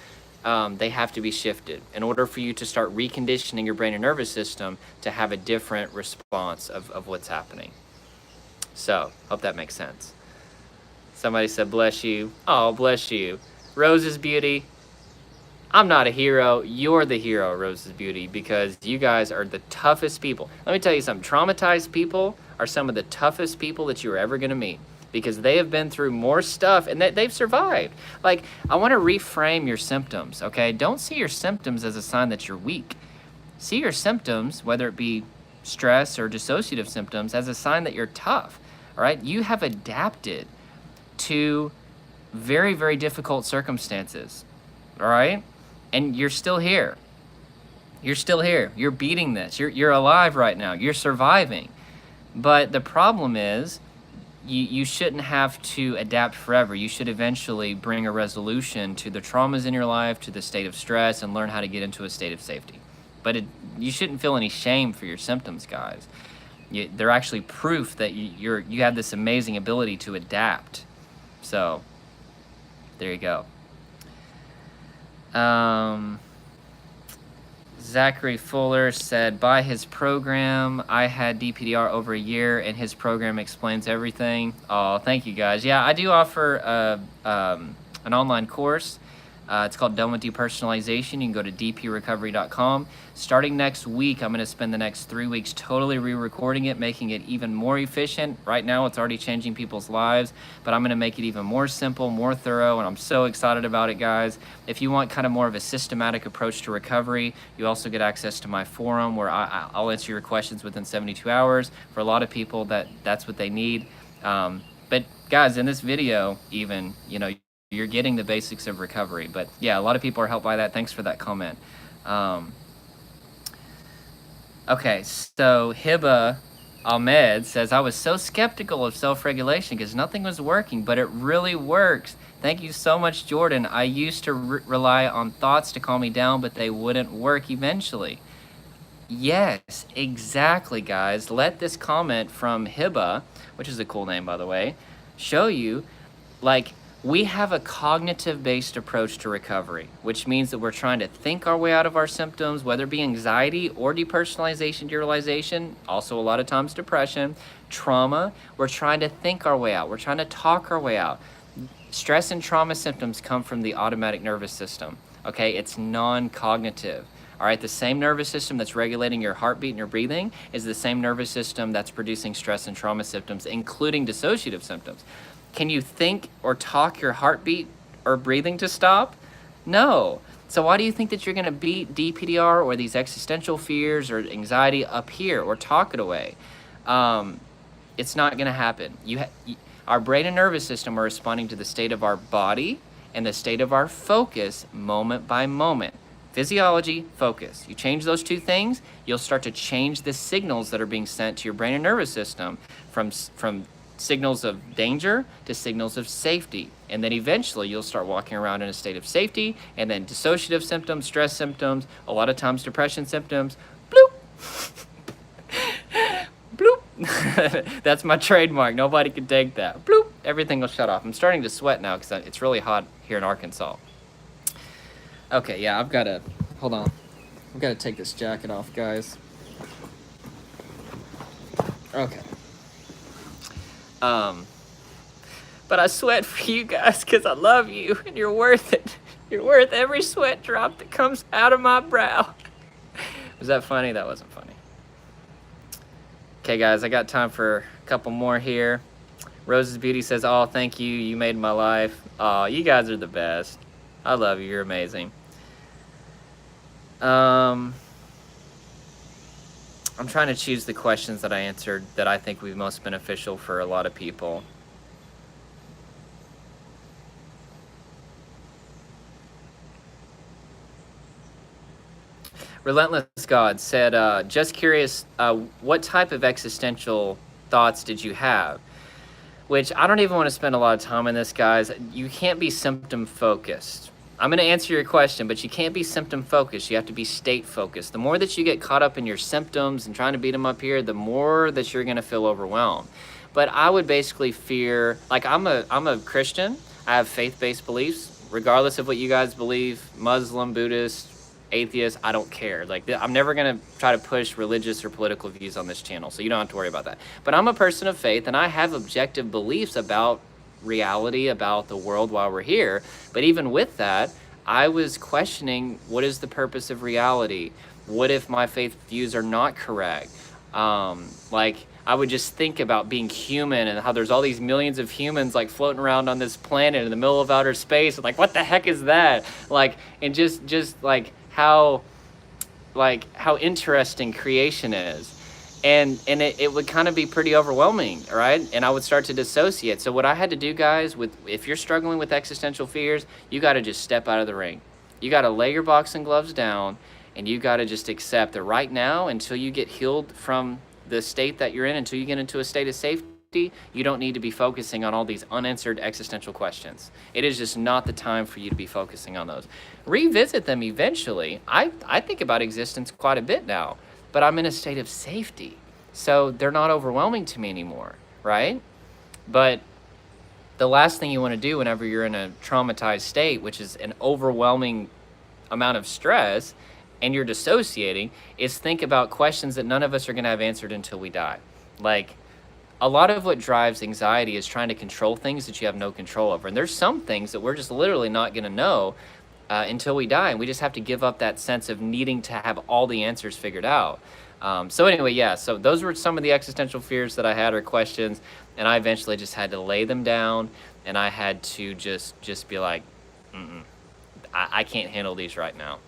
they have to be shifted in order for you to start reconditioning your brain and nervous system to have a different response of what's happening. So, hope that makes sense. Somebody said, bless you. Oh, bless you. Rose's Beauty. I'm not a hero. You're the hero, Rose's Beauty, because you guys are the toughest people. Let me tell you something. Traumatized people are some of the toughest people that you're ever going to meet, because they have been through more stuff and they've survived. Like, I want to reframe your symptoms, okay? Don't see your symptoms as a sign that you're weak. See your symptoms, whether it be stress or dissociative symptoms, as a sign that you're tough, all right? You have adapted to very, very difficult circumstances, all right? And you're still here. You're still here. You're beating this. You're alive right now. You're surviving. But the problem is, you shouldn't have to adapt forever. You should eventually bring a resolution to the traumas in your life, to the state of stress, and learn how to get into a state of safety. But you shouldn't feel any shame for your symptoms, guys. They're actually proof that you have this amazing ability to adapt. So, there you go. Zachary Fuller said, buy his program. I had DPDR over a year, and his program explains everything. Oh, thank you, guys. Yeah, I do offer an online course. It's called Done with Depersonalization. You can go to dprecovery.com. Starting next week, I'm going to spend the next 3 weeks totally re-recording it, making it even more efficient. Right now, it's already changing people's lives, but I'm going to make it even more simple, more thorough, and I'm so excited about it, guys. If you want kind of more of a systematic approach to recovery, you also get access to my forum where I'll answer your questions within 72 hours. For a lot of people, that's what they need. But guys, in this video, even, you're getting the basics of recovery. But yeah, a lot of people are helped by that. Thanks for that comment. Okay, so Hiba Ahmed says, I was so skeptical of self-regulation because nothing was working, but it really works. Thank you so much, Jordan. I used to rely on thoughts to calm me down, but they wouldn't work eventually. Yes, exactly, guys. Let this comment from Hiba, which is a cool name, by the way, show you, like, We have a cognitive-based approach to recovery, which means that we're trying to think our way out of our symptoms, whether it be anxiety or depersonalization, derealization, also a lot of times depression, trauma. We're trying to think our way out. We're trying to talk our way out. Stress and trauma symptoms come from the automatic nervous system, okay? It's non-cognitive. All right, the same nervous system that's regulating your heartbeat and your breathing is the same nervous system that's producing stress and trauma symptoms, including dissociative symptoms. Can you think or talk your heartbeat or breathing to stop? No. So why do you think that you're going to beat DPDR or these existential fears or anxiety up here or talk it away? It's not going to happen. Our brain and nervous system are responding to the state of our body and the state of our focus moment by moment. Physiology, focus. You change those two things, you'll start to change the signals that are being sent to your brain and nervous system from signals of danger to signals of safety. And then eventually you'll start walking around in a state of safety, and then dissociative symptoms, stress symptoms, a lot of times depression symptoms, bloop. Bloop. That's my trademark. Nobody can take that. Bloop. Everything will shut off. I'm starting to sweat now because it's really hot here in Arkansas. Okay, yeah, hold on. I've got to take this jacket off, guys. Okay. But I sweat for you guys because I love you and you're worth it. You're worth every sweat drop that comes out of my brow. Was that funny? That wasn't funny. Okay, guys, I got time for a couple more here. Rose's Beauty says, oh, thank you. You made my life. Oh, you guys are the best. I love you. You're amazing. I'm trying to choose the questions that I answered that I think would be most beneficial for a lot of people. Relentless God said, just curious, what type of existential thoughts did you have? Which I don't even want to spend a lot of time on this, guys. You can't be symptom focused. I'm going to answer your question, but you can't be symptom focused. You have to be state focused. The more that you get caught up in your symptoms and trying to beat them up here, the more that you're going to feel overwhelmed. But I would basically fear, like I'm a Christian. I have faith-based beliefs, regardless of what you guys believe, Muslim, Buddhist, atheist, I don't care. Like, I'm never going to try to push religious or political views on this channel, so you don't have to worry about that. But I'm a person of faith, and I have objective beliefs about reality, about the world while we're here. But even with that, I was questioning, what is the purpose of reality? What if my faith views are not correct? Like, I would just think about being human and how there's all these millions of humans like floating around on this planet in the middle of outer space. And like, what the heck is that? Like, and just like how interesting creation is. And it would kind of be pretty overwhelming, right? And I would start to dissociate. So what I had to do, guys, if you're struggling with existential fears, you got to just step out of the ring. You got to lay your boxing gloves down, and you got to just accept that right now, until you get healed from the state that you're in, until you get into a state of safety, you don't need to be focusing on all these unanswered existential questions. It is just not the time for you to be focusing on those. Revisit them eventually. I think about existence quite a bit now, but I'm in a state of safety, so they're not overwhelming to me anymore, right? But the last thing you want to do whenever you're in a traumatized state, which is an overwhelming amount of stress, and you're dissociating, is think about questions that none of us are going to have answered until we die. Like, a lot of what drives anxiety is trying to control things that you have no control over. And there's some things that we're just literally not going to know until we die, and we just have to give up that sense of needing to have all the answers figured out. So anyway, yeah, so those were some of the existential fears that I had, or questions, and I eventually just had to lay them down, and I had to just be like, I can't handle these right now.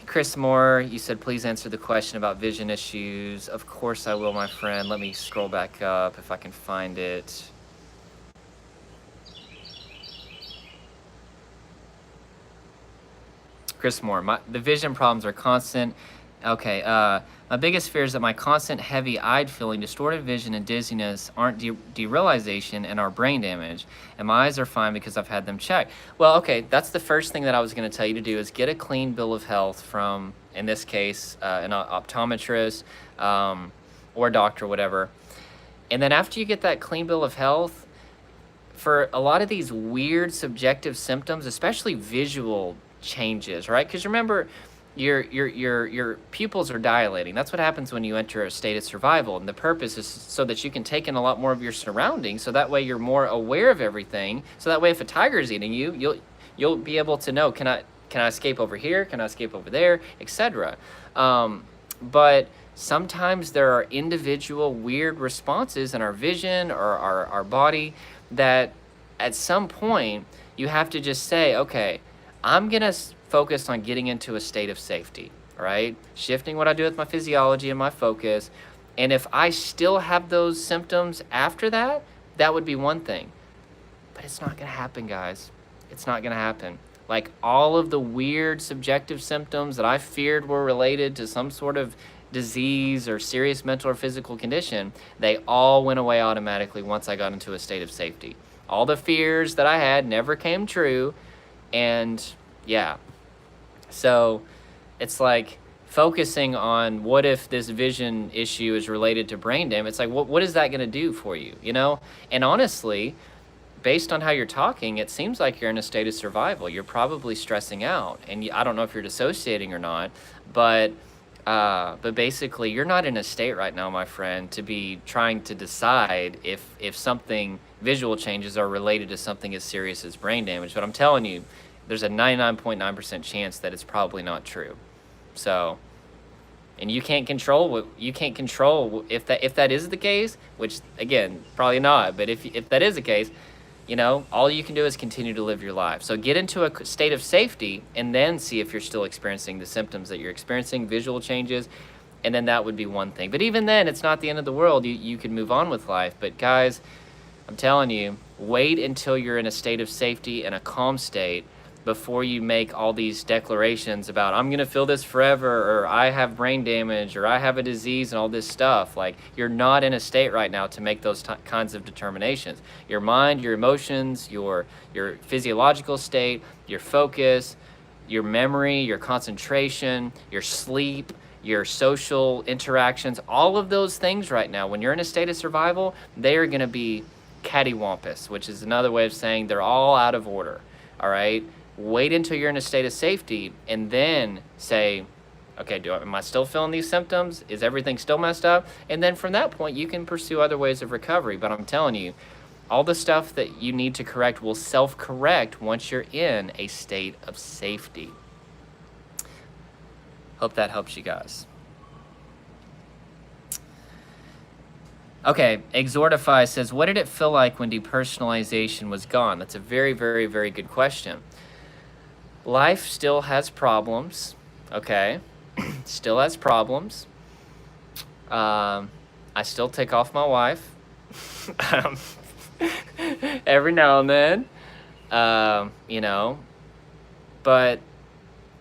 Chris Moore, you said, please answer the question about vision issues. Of course I will, my friend. Let me scroll back up if I can find it. Chris Moore, the vision problems are constant. Okay, my biggest fear is that my constant heavy-eyed feeling, distorted vision, and dizziness aren't derealization and are brain damage, and my eyes are fine because I've had them checked. Well, okay, that's the first thing that I was going to tell you to do, is get a clean bill of health from, in this case, an optometrist or doctor, whatever. And then after you get that clean bill of health, for a lot of these weird subjective symptoms, especially visual changes, right? Because remember, your pupils are dilating. That's what happens when you enter a state of survival, and the purpose is so that you can take in a lot more of your surroundings, so that way you're more aware of everything. So that way, if a tiger is eating you, you'll be able to know, can I escape over here? Can I escape over there? Etc. But sometimes there are individual weird responses in our vision or our body that at some point you have to just say, okay, I'm going to focus on getting into a state of safety, right? Shifting what I do with my physiology and my focus. And if I still have those symptoms after that, that would be one thing. But it's not going to happen, guys. It's not going to happen. Like all of the weird subjective symptoms that I feared were related to some sort of disease or serious mental or physical condition, they all went away automatically once I got into a state of safety. All the fears that I had never came true. And yeah, so it's like focusing on what if this vision issue is related to brain damage. It's like, what is that going to do for you, you know? And honestly, based on how you're talking, it seems like you're in a state of survival. You're probably stressing out, and I don't know if you're dissociating or not, but basically you're not in a state right now, my friend, to be trying to decide if something visual changes are related to something as serious as brain damage. But I'm telling you, there's a 99.9% chance that it's probably not true. So, and you can't control if that is the case, which again, probably not, but if that is the case, you know, all you can do is continue to live your life. So get into a state of safety and then see if you're still experiencing the symptoms that you're experiencing, visual changes, and then that would be one thing. But even then, it's not the end of the world. You can move on with life. But guys, I'm telling you, wait until you're in a state of safety and a calm state before you make all these declarations about, I'm going to feel this forever, or I have brain damage, or I have a disease, and all this stuff. Like, you're not in a state right now to make those kinds of determinations. Your mind, your emotions, your physiological state, your focus, your memory, your concentration, your sleep, your social interactions, all of those things right now, when you're in a state of survival, they are going to be cattywampus, which is another way of saying they're all out of order, all right? Wait until you're in a state of safety and then say, okay, am I still feeling these symptoms? Is everything still messed up? And then from that point, you can pursue other ways of recovery. But I'm telling you, all the stuff that you need to correct will self-correct once you're in a state of safety. Hope that helps you guys. Okay, Exhortify says, what did it feel like when depersonalization was gone? That's a very, very, very good question. Life still has problems, okay? Still has problems. I still take off my wife every now and then, you know, but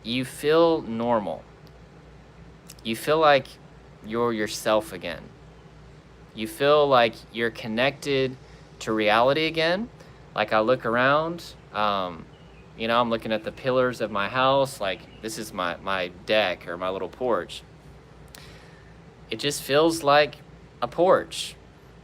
you feel normal. You feel like you're yourself again. You feel like you're connected to reality again. Like I look around, you know, I'm looking at the pillars of my house, like this is my deck or my little porch. It just feels like a porch.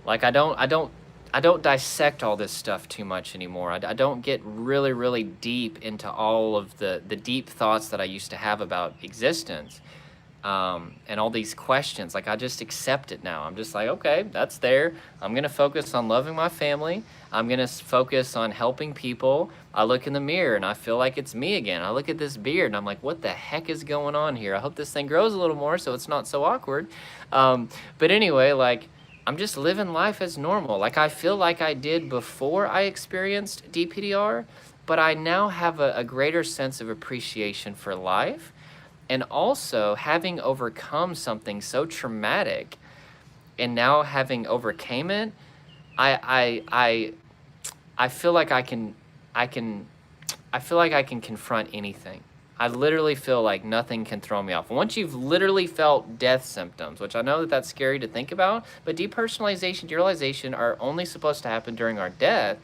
Like I don't dissect all this stuff too much anymore. I don't get really, really deep into all of the deep thoughts that I used to have about existence. And all these questions, like I just accept it now. I'm just like, okay, that's there. I'm going to focus on loving my family. I'm going to focus on helping people. I look in the mirror and I feel like it's me again. I look at this beard and I'm like, what the heck is going on here? I hope this thing grows a little more so it's not so awkward. But anyway, like I'm just living life as normal. Like I feel like I did before I experienced DPDR, but I now have a greater sense of appreciation for life. And also, having overcome something so traumatic and now having overcame it, I feel like I can confront anything. I literally feel like nothing can throw me off. Once you've literally felt death symptoms, which I know that that's scary to think about, but depersonalization, derealization are only supposed to happen during our death.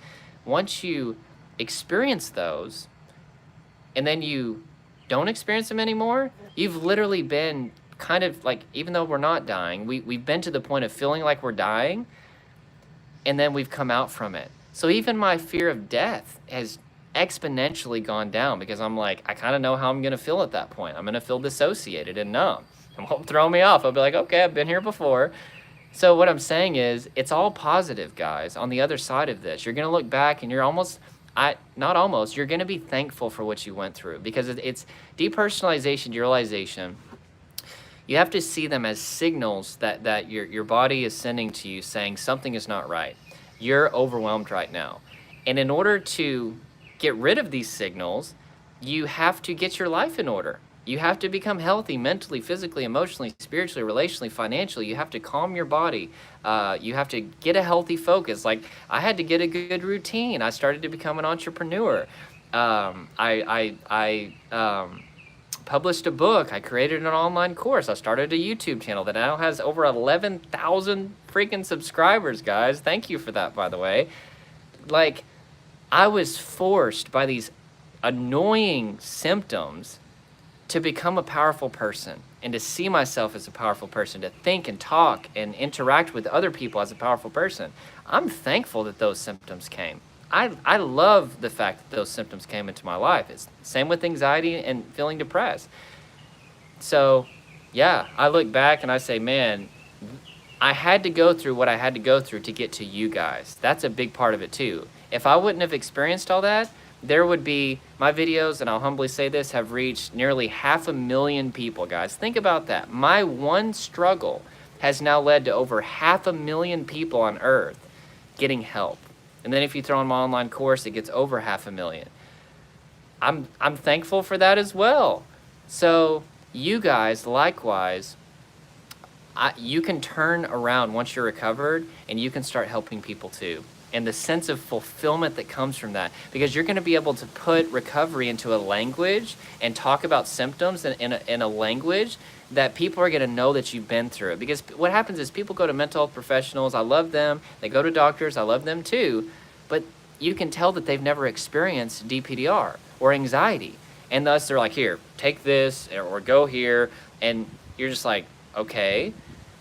Once you experience those, and then you don't experience them anymore, you've literally been kind of like, even though we're not dying, we've been to the point of feeling like we're dying, and then we've come out from it. So even my fear of death has exponentially gone down, because I'm like, I kind of know how I'm going to feel at that point. I'm going to feel dissociated and numb. It won't throw me off. I'll be like, okay, I've been here before. So what I'm saying is, it's all positive, guys. On the other side of this, you're going to look back and you're you're going to be thankful for what you went through, because it's depersonalization, derealization. You have to see them as signals that your body is sending to you, saying something is not right. You're overwhelmed right now. And in order to get rid of these signals, you have to get your life in order. You have to become healthy mentally, physically, emotionally, spiritually, relationally, financially. You have to calm your body. You have to get a healthy focus. Like, I had to get a good routine. I started to become an entrepreneur. I published a book. I created an online course. I started a YouTube channel that now has over 11,000 freaking subscribers, guys. Thank you for that, by the way. Like, I was forced by these annoying symptoms to become a powerful person, and to see myself as a powerful person, to think and talk and interact with other people as a powerful person. I'm thankful that those symptoms came. I love the fact that those symptoms came into my life. It's the same with anxiety and feeling depressed. So yeah, I look back and I say, man, I had to go through what I had to go through to get to you guys. That's a big part of it too. If I wouldn't have experienced all that, there would be, my videos, and I'll humbly say this, have reached nearly 500,000 people, guys. Think about that. My one struggle has now led to over 500,000 people on earth getting help. And then if you throw in my online course, it gets over 500,000. I'm thankful for that as well. So you guys, likewise, you can turn around once you're recovered, and you can start helping people too. And the sense of fulfillment that comes from that, because you're going to be able to put recovery into a language and talk about symptoms in a language that people are going to know that you've been through it. Because what happens is, people go to mental health professionals. I love them. They go to doctors. I love them too. But you can tell that they've never experienced DPDR or anxiety. And thus they're like, here, take this, or go here. And you're just like, okay.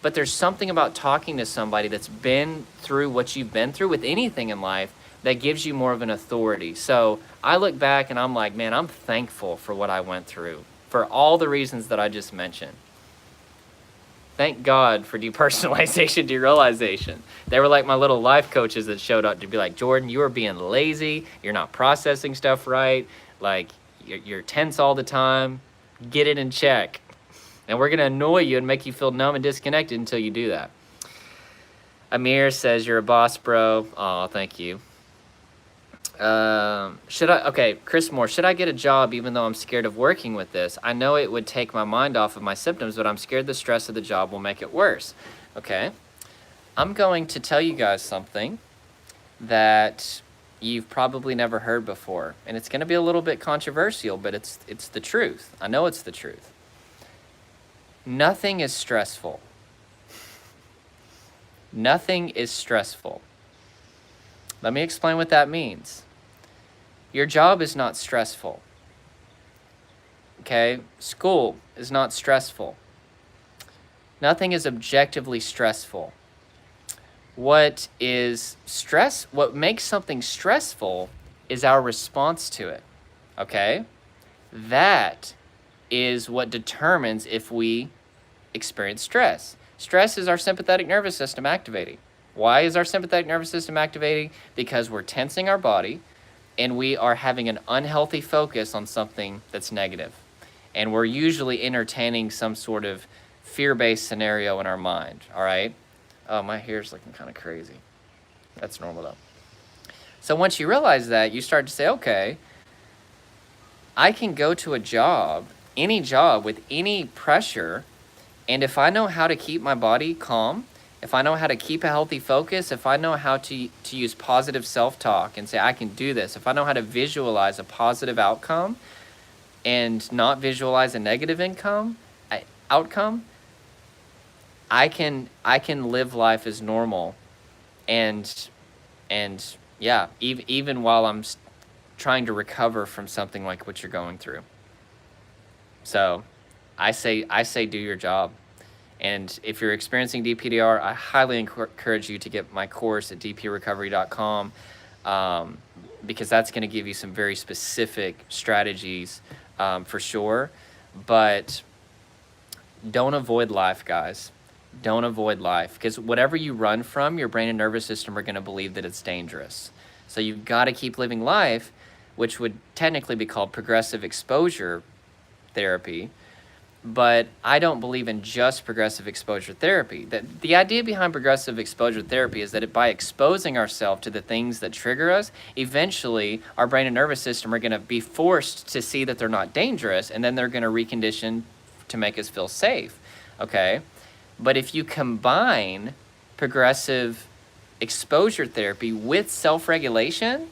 But there's something about talking to somebody that's been through what you've been through with anything in life that gives you more of an authority. So I look back and I'm like, man, I'm thankful for what I went through, for all the reasons that I just mentioned. Thank God for depersonalization, derealization. They were like my little life coaches that showed up to be like, Jordan, you are being lazy. You're not processing stuff right. Like, you're tense all the time. Get it in check. And we're going to annoy you and make you feel numb and disconnected until you do that. Amir says, you're a boss, bro. Oh, thank you. Okay, Chris Moore, should I get a job even though I'm scared of working with this? I know it would take my mind off of my symptoms, but I'm scared the stress of the job will make it worse. Okay, I'm going to tell you guys something that you've probably never heard before. And it's going to be a little bit controversial, but it's the truth. I know it's the truth. Nothing is stressful. Nothing is stressful. Let me explain what that means. Your job is not stressful. Okay? School is not stressful. Nothing is objectively stressful. What makes something stressful is our response to it. Okay? That is what determines if we experience stress. Stress is our sympathetic nervous system activating. Why is our sympathetic nervous system activating? Because we're tensing our body and we are having an unhealthy focus on something that's negative. And we're usually entertaining some sort of fear-based scenario in our mind, all right? Oh, my hair's looking kind of crazy. That's normal though. So once you realize that, you start to say, okay, I can go to a job, any job with any pressure, and if I know how to keep my body calm, if I know how to keep a healthy focus, if I know how to use positive self-talk and say, I can do this, if I know how to visualize a positive outcome and not visualize a negative outcome, I can live life as normal. And yeah, even while I'm trying to recover from something like what you're going through. So I say do your job. And if you're experiencing DPDR, I highly encourage you to get my course at dprecovery.com, because that's going to give you some very specific strategies for sure. But don't avoid life, guys. Don't avoid life, because whatever you run from, your brain and nervous system are going to believe that it's dangerous. So you've got to keep living life, which would technically be called progressive exposure therapy. But I don't believe in just progressive exposure therapy. The idea behind progressive exposure therapy is that by exposing ourselves to the things that trigger us, eventually our brain and nervous system are going to be forced to see that they're not dangerous, and then they're going to recondition to make us feel safe, okay? But if you combine progressive exposure therapy with self-regulation,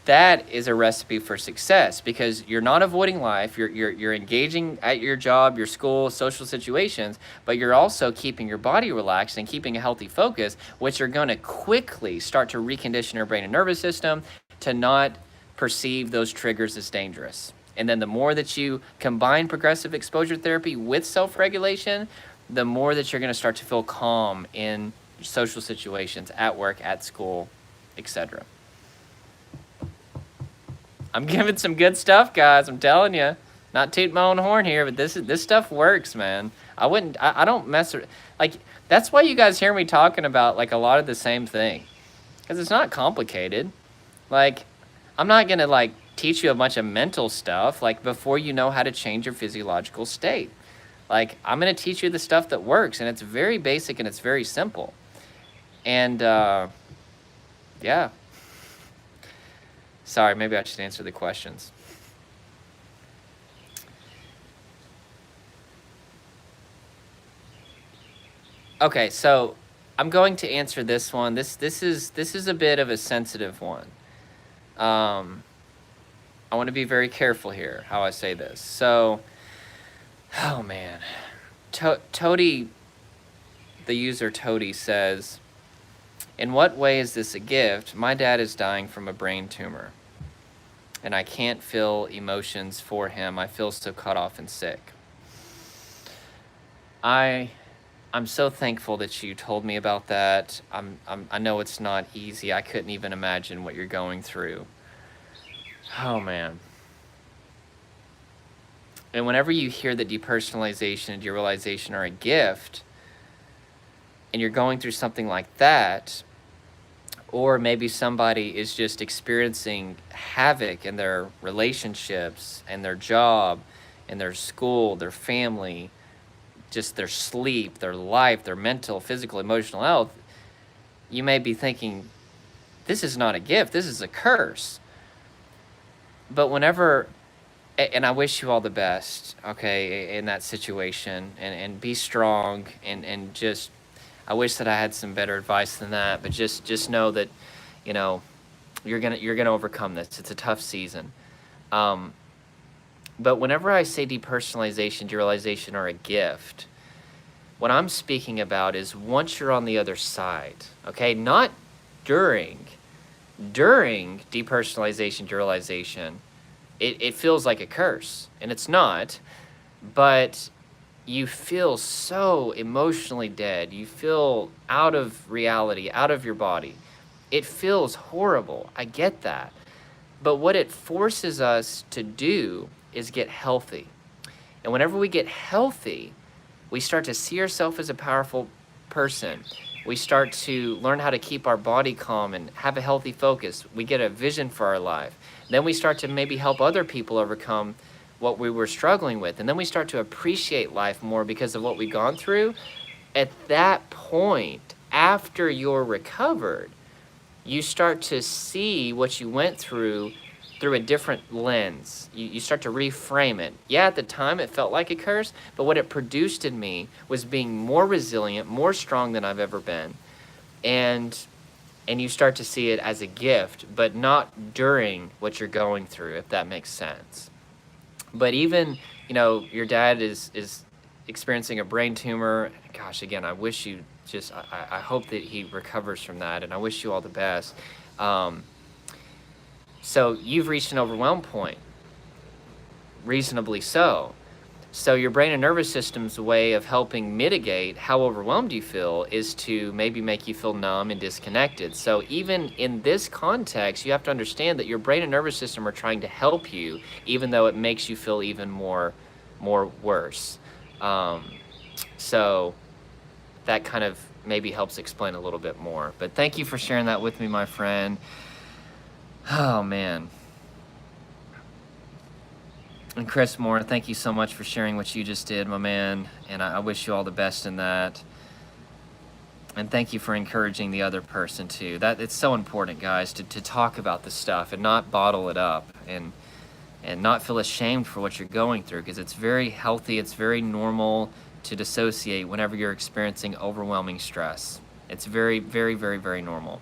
that is a recipe for success, because you're not avoiding life, you're engaging at your job, your school, social situations, but you're also keeping your body relaxed and keeping a healthy focus, which are going to quickly start to recondition your brain and nervous system to not perceive those triggers as dangerous. And then the more that you combine progressive exposure therapy with self-regulation, the more that you're going to start to feel calm in social situations, at work, at school, etc. I'm giving some good stuff, guys. I'm telling you. Not toot my own horn here, but this stuff works, man. I don't mess with, like, that's why you guys hear me talking about, like, a lot of the same thing. Because it's not complicated. Like, I'm not going to, like, teach you a bunch of mental stuff, like, before you know how to change your physiological state. Like, I'm going to teach you the stuff that works, and it's very basic and it's very simple. And, yeah. Sorry, maybe I should answer the questions. Okay, so I'm going to answer this one. This is a bit of a sensitive one. I want to be very careful here how I say this. So, oh man, Toady, the user Toady says, "In what way is this a gift? My dad is dying from a brain tumor, and I can't feel emotions for him. I feel so cut off and sick." I'm so thankful that you told me about that. I know it's not easy. I couldn't even imagine what you're going through. Oh man. And whenever you hear that depersonalization and derealization are a gift, and you're going through something like that, or maybe somebody is just experiencing havoc in their relationships and their job and their school, their family, just their sleep, their life, their mental, physical, emotional health, you may be thinking, this is not a gift, this is a curse. But whenever, and I wish you all the best, okay, in that situation, and be strong, and just, I wish that I had some better advice than that, but just know that, you know, you're gonna overcome this. It's a tough season. But whenever I say depersonalization, derealization are a gift, what I'm speaking about is once you're on the other side, okay? Not during depersonalization, derealization, it feels like a curse, and it's not, but you feel so emotionally dead. You feel out of reality, out of your body. It feels horrible. I get that. But what it forces us to do is get healthy. And whenever we get healthy, we start to see ourselves as a powerful person. We start to learn how to keep our body calm and have a healthy focus. We get a vision for our life. Then we start to maybe help other people overcome what we were struggling with. And then we start to appreciate life more because of what we've gone through. At that point, after you're recovered, you start to see what you went through a different lens. You start to reframe it. Yeah, at the time it felt like a curse, but what it produced in me was being more resilient, more strong than I've ever been. And you start to see it as a gift, but not during what you're going through, if that makes sense. But even, you know, your dad is experiencing a brain tumor. Gosh, again, I wish you just, I hope that he recovers from that, and I wish you all the best. So you've reached an overwhelm point, reasonably so. So your brain and nervous system's way of helping mitigate how overwhelmed you feel is to maybe make you feel numb and disconnected. So even in this context, you have to understand that your brain and nervous system are trying to help you, even though it makes you feel even more worse. So that kind of maybe helps explain a little bit more. But thank you for sharing that with me, my friend. Oh, man. And Chris Moore, thank you so much for sharing what you just did, my man. And I wish you all the best in that. And thank you for encouraging the other person too. It's so important, guys, to talk about this stuff and not bottle it up and not feel ashamed for what you're going through, because it's very healthy, it's very normal to dissociate whenever you're experiencing overwhelming stress. It's very, very, very, very normal.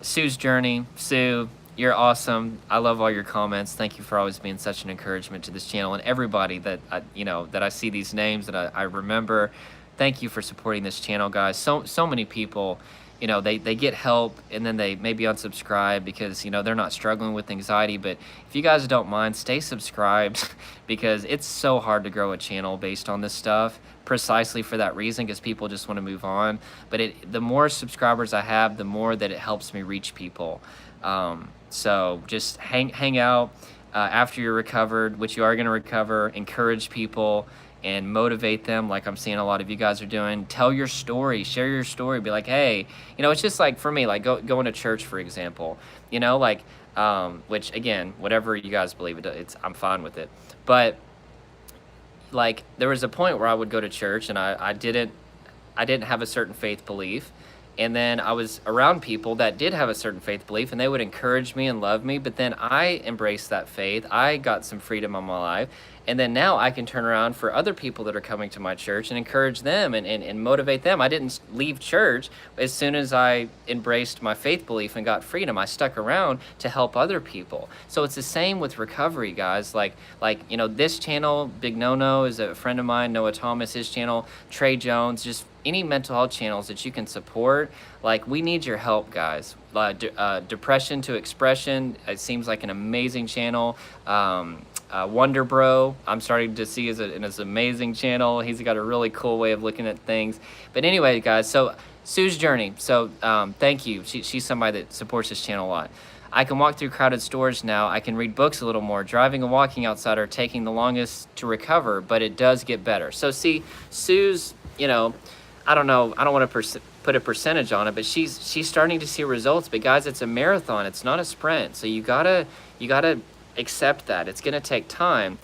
Sue's journey. Sue, you're awesome. I love all your comments. Thank you for always being such an encouragement to this channel, and everybody that I see these names that I remember. Thank you for supporting this channel, guys. So many people, they get help and then they maybe unsubscribe because they're not struggling with anxiety. But if you guys don't mind, stay subscribed because it's so hard to grow a channel based on this stuff, precisely for that reason, because people just want to move on. But the more subscribers I have, the more that it helps me reach people. So just hang out after you're recovered, which you are going to recover. Encourage people and motivate them, like I'm seeing a lot of you guys are doing. Tell your story, share your story. Be like, hey, it's just like for me, like going to church, for example. Which again, whatever you guys believe, I'm fine with it. But like there was a point where I would go to church and I didn't have a certain faith belief. And then I was around people that did have a certain faith belief, and they would encourage me and love me. But then I embraced that faith. I got some freedom in my life. And then now I can turn around for other people that are coming to my church and encourage them and motivate them. I didn't leave church as soon as I embraced my faith belief and got freedom. I stuck around to help other people. So it's the same with recovery, guys. Like this channel, Big No No, is a friend of mine, Noah Thomas, his channel, Trey Jones, just any mental health channels that you can support. Like, we need your help, guys. Depression to Expression, it seems like an amazing channel. Wonder Bro, I'm starting to see is an amazing channel. He's got a really cool way of looking at things. But anyway, guys, so Sue's journey. So thank you. She's somebody that supports this channel a lot. I can walk through crowded stores now. I can read books a little more. Driving and walking outside are taking the longest to recover, but it does get better. So see, Sue's, I don't know. I don't want to put a percentage on it, but she's starting to see results. But guys, it's a marathon. It's not a sprint. So you gotta accept that. It's gonna take time.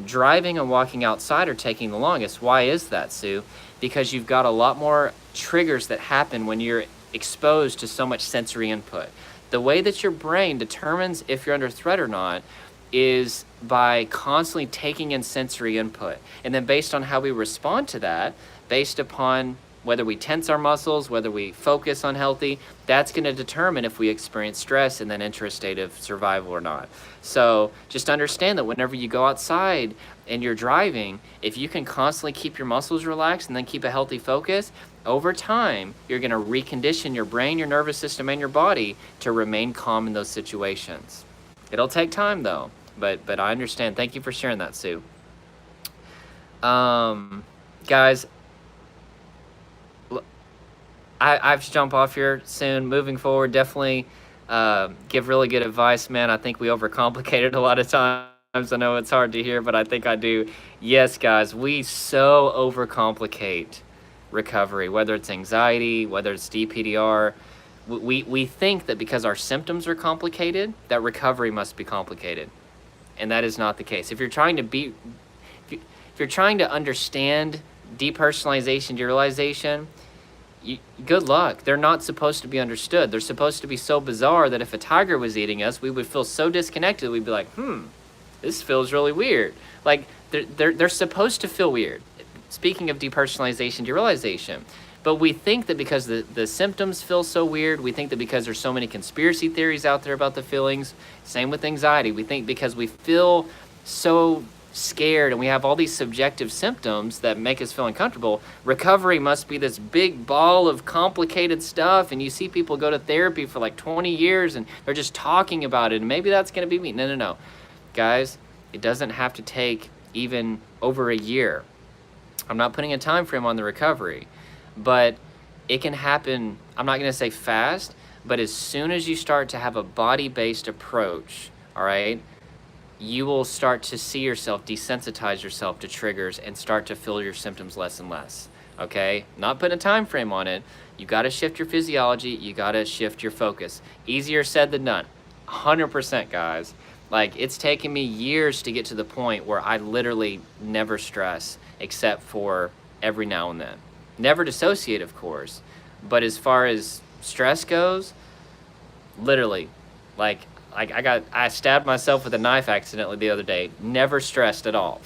Driving and walking outside are taking the longest. Why is that, Sue? Because you've got a lot more triggers that happen when you're exposed to so much sensory input. The way that your brain determines if you're under threat or not is by constantly taking in sensory input. And then based on how we respond to that, based upon whether we tense our muscles, whether we focus on healthy, that's going to determine if we experience stress and then enter a state of survival or not. So just understand that whenever you go outside and you're driving, if you can constantly keep your muscles relaxed and then keep a healthy focus, over time, you're going to recondition your brain, your nervous system, and your body to remain calm in those situations. It'll take time, though, but I understand. Thank you for sharing that, Sue. Guys, I have to jump off here soon. Moving forward, definitely give really good advice, man. I think we overcomplicate it a lot of times. I know it's hard to hear, but I think I do. Yes, guys, we so overcomplicate recovery, whether it's anxiety, whether it's DPDR. We think that because our symptoms are complicated, that recovery must be complicated. And that is not the case. If you're trying to understand depersonalization, derealization, good luck. They're not supposed to be understood. They're supposed to be so bizarre that if a tiger was eating us, we would feel so disconnected. We'd be like, this feels really weird. Like, they're supposed to feel weird. Speaking of depersonalization, derealization. But we think that because the symptoms feel so weird, we think that because there's so many conspiracy theories out there about the feelings, same with anxiety. We think because we feel so scared and we have all these subjective symptoms that make us feel uncomfortable, recovery must be this big ball of complicated stuff. And you see people go to therapy for like 20 years and they're just talking about it, and maybe that's going to be me. No. Guys, it doesn't have to take even over a year. I'm not putting a time frame on the recovery, but it can happen, I'm not going to say fast, but as soon as you start to have a body-based approach, all right, you will start to see yourself, desensitize yourself to triggers and start to feel your symptoms less and less, okay? Not putting a time frame on it. You got to shift your physiology. You got to shift your focus. Easier said than done. 100%, guys. Like, it's taken me years to get to the point where I literally never stress except for every now and then. Never dissociate, of course, but as far as stress goes, literally, like I stabbed myself with a knife accidentally the other day. Never stressed at all.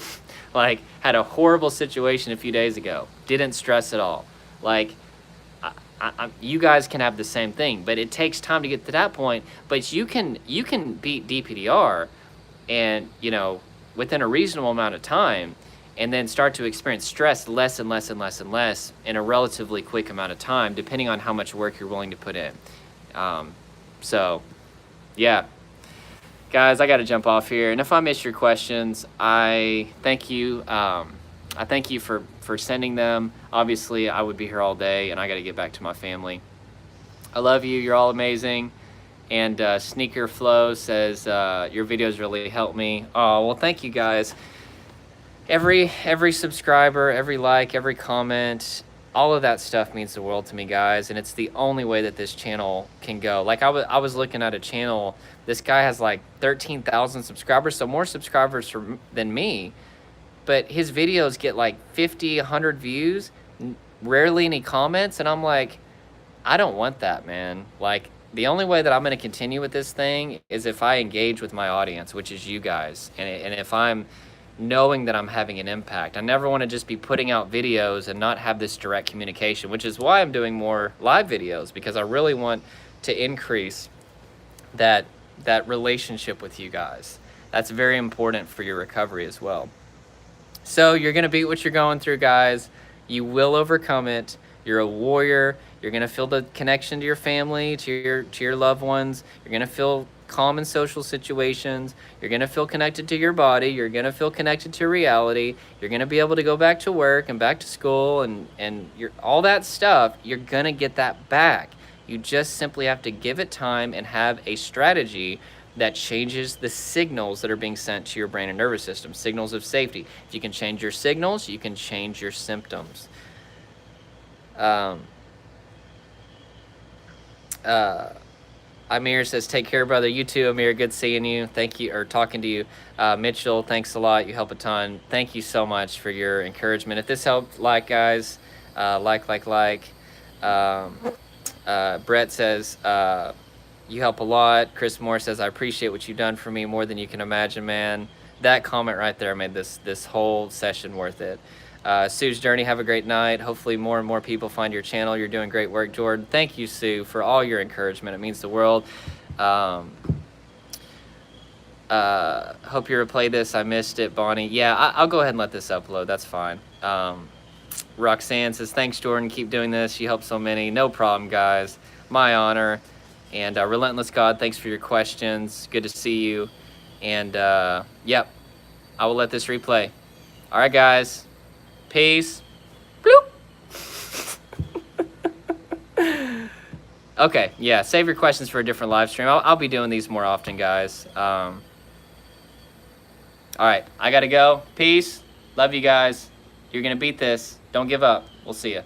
Like, had a horrible situation a few days ago. Didn't stress at all. Like, you guys can have the same thing, but it takes time to get to that point. But you can beat DPDR, and within a reasonable amount of time, and then start to experience stress less and less and less and less in a relatively quick amount of time, depending on how much work you're willing to put in. So, yeah. Guys, I got to jump off here. And if I missed your questions, I thank you. I thank you for sending them. Obviously, I would be here all day, and I got to get back to my family. I love you. You're all amazing. And Sneaker Flow says, your videos really help me. Oh, well, thank you, guys. Every subscriber, every like, every comment, all of that stuff means the world to me, guys, and it's the only way that this channel can go. Like, I was looking at a channel, this guy has like 13,000 subscribers, so more subscribers than me, but his videos get like 50, 100 views, rarely any comments, and I'm like, I don't want that, man. Like, the only way that I'm going to continue with this thing is if I engage with my audience, which is you guys, and if I'm knowing that I'm having an impact. I never want to just be putting out videos and not have this direct communication, which is why I'm doing more live videos, because I really want to increase that relationship with you guys. That's very important for your recovery as well. So you're going to beat what you're going through, guys. You will overcome it. You're a warrior. You're going to feel the connection to your family, to your loved ones. You're going to feel calm in social situations. You're going to feel connected to your body. You're going to feel connected to reality. You're going to be able to go back to work and back to school and all that stuff. You're going to get that back. You just simply have to give it time and have a strategy that changes the signals that are being sent to your brain and nervous system, signals of safety. If you can change your signals, you can change your symptoms. Amir says, take care, brother. You too, Amir. Good seeing you. Thank you, or talking to you. Mitchell, thanks a lot. You help a ton. Thank you so much for your encouragement. If this helped, guys, like. Brett says, you help a lot. Chris Moore says, I appreciate what you've done for me more than you can imagine, man. That comment right there made this whole session worth it. Sue's Journey, have a great night. Hopefully more and more people find your channel. You're doing great work, Jordan. Thank you, Sue, for all your encouragement. It means the world. Hope you replay this. I missed it, Bonnie. Yeah, I'll go ahead and let this upload. That's fine. Roxanne says, thanks, Jordan. Keep doing this. You help so many. No problem, guys. My honor. And Relentless God, thanks for your questions. Good to see you. And, yep, I will let this replay. All right, guys. Peace. Bloop. Okay, yeah, save your questions for a different live stream. I'll be doing these more often, guys. All right, I got to go. Peace. Love you guys. You're going to beat this. Don't give up. We'll see you.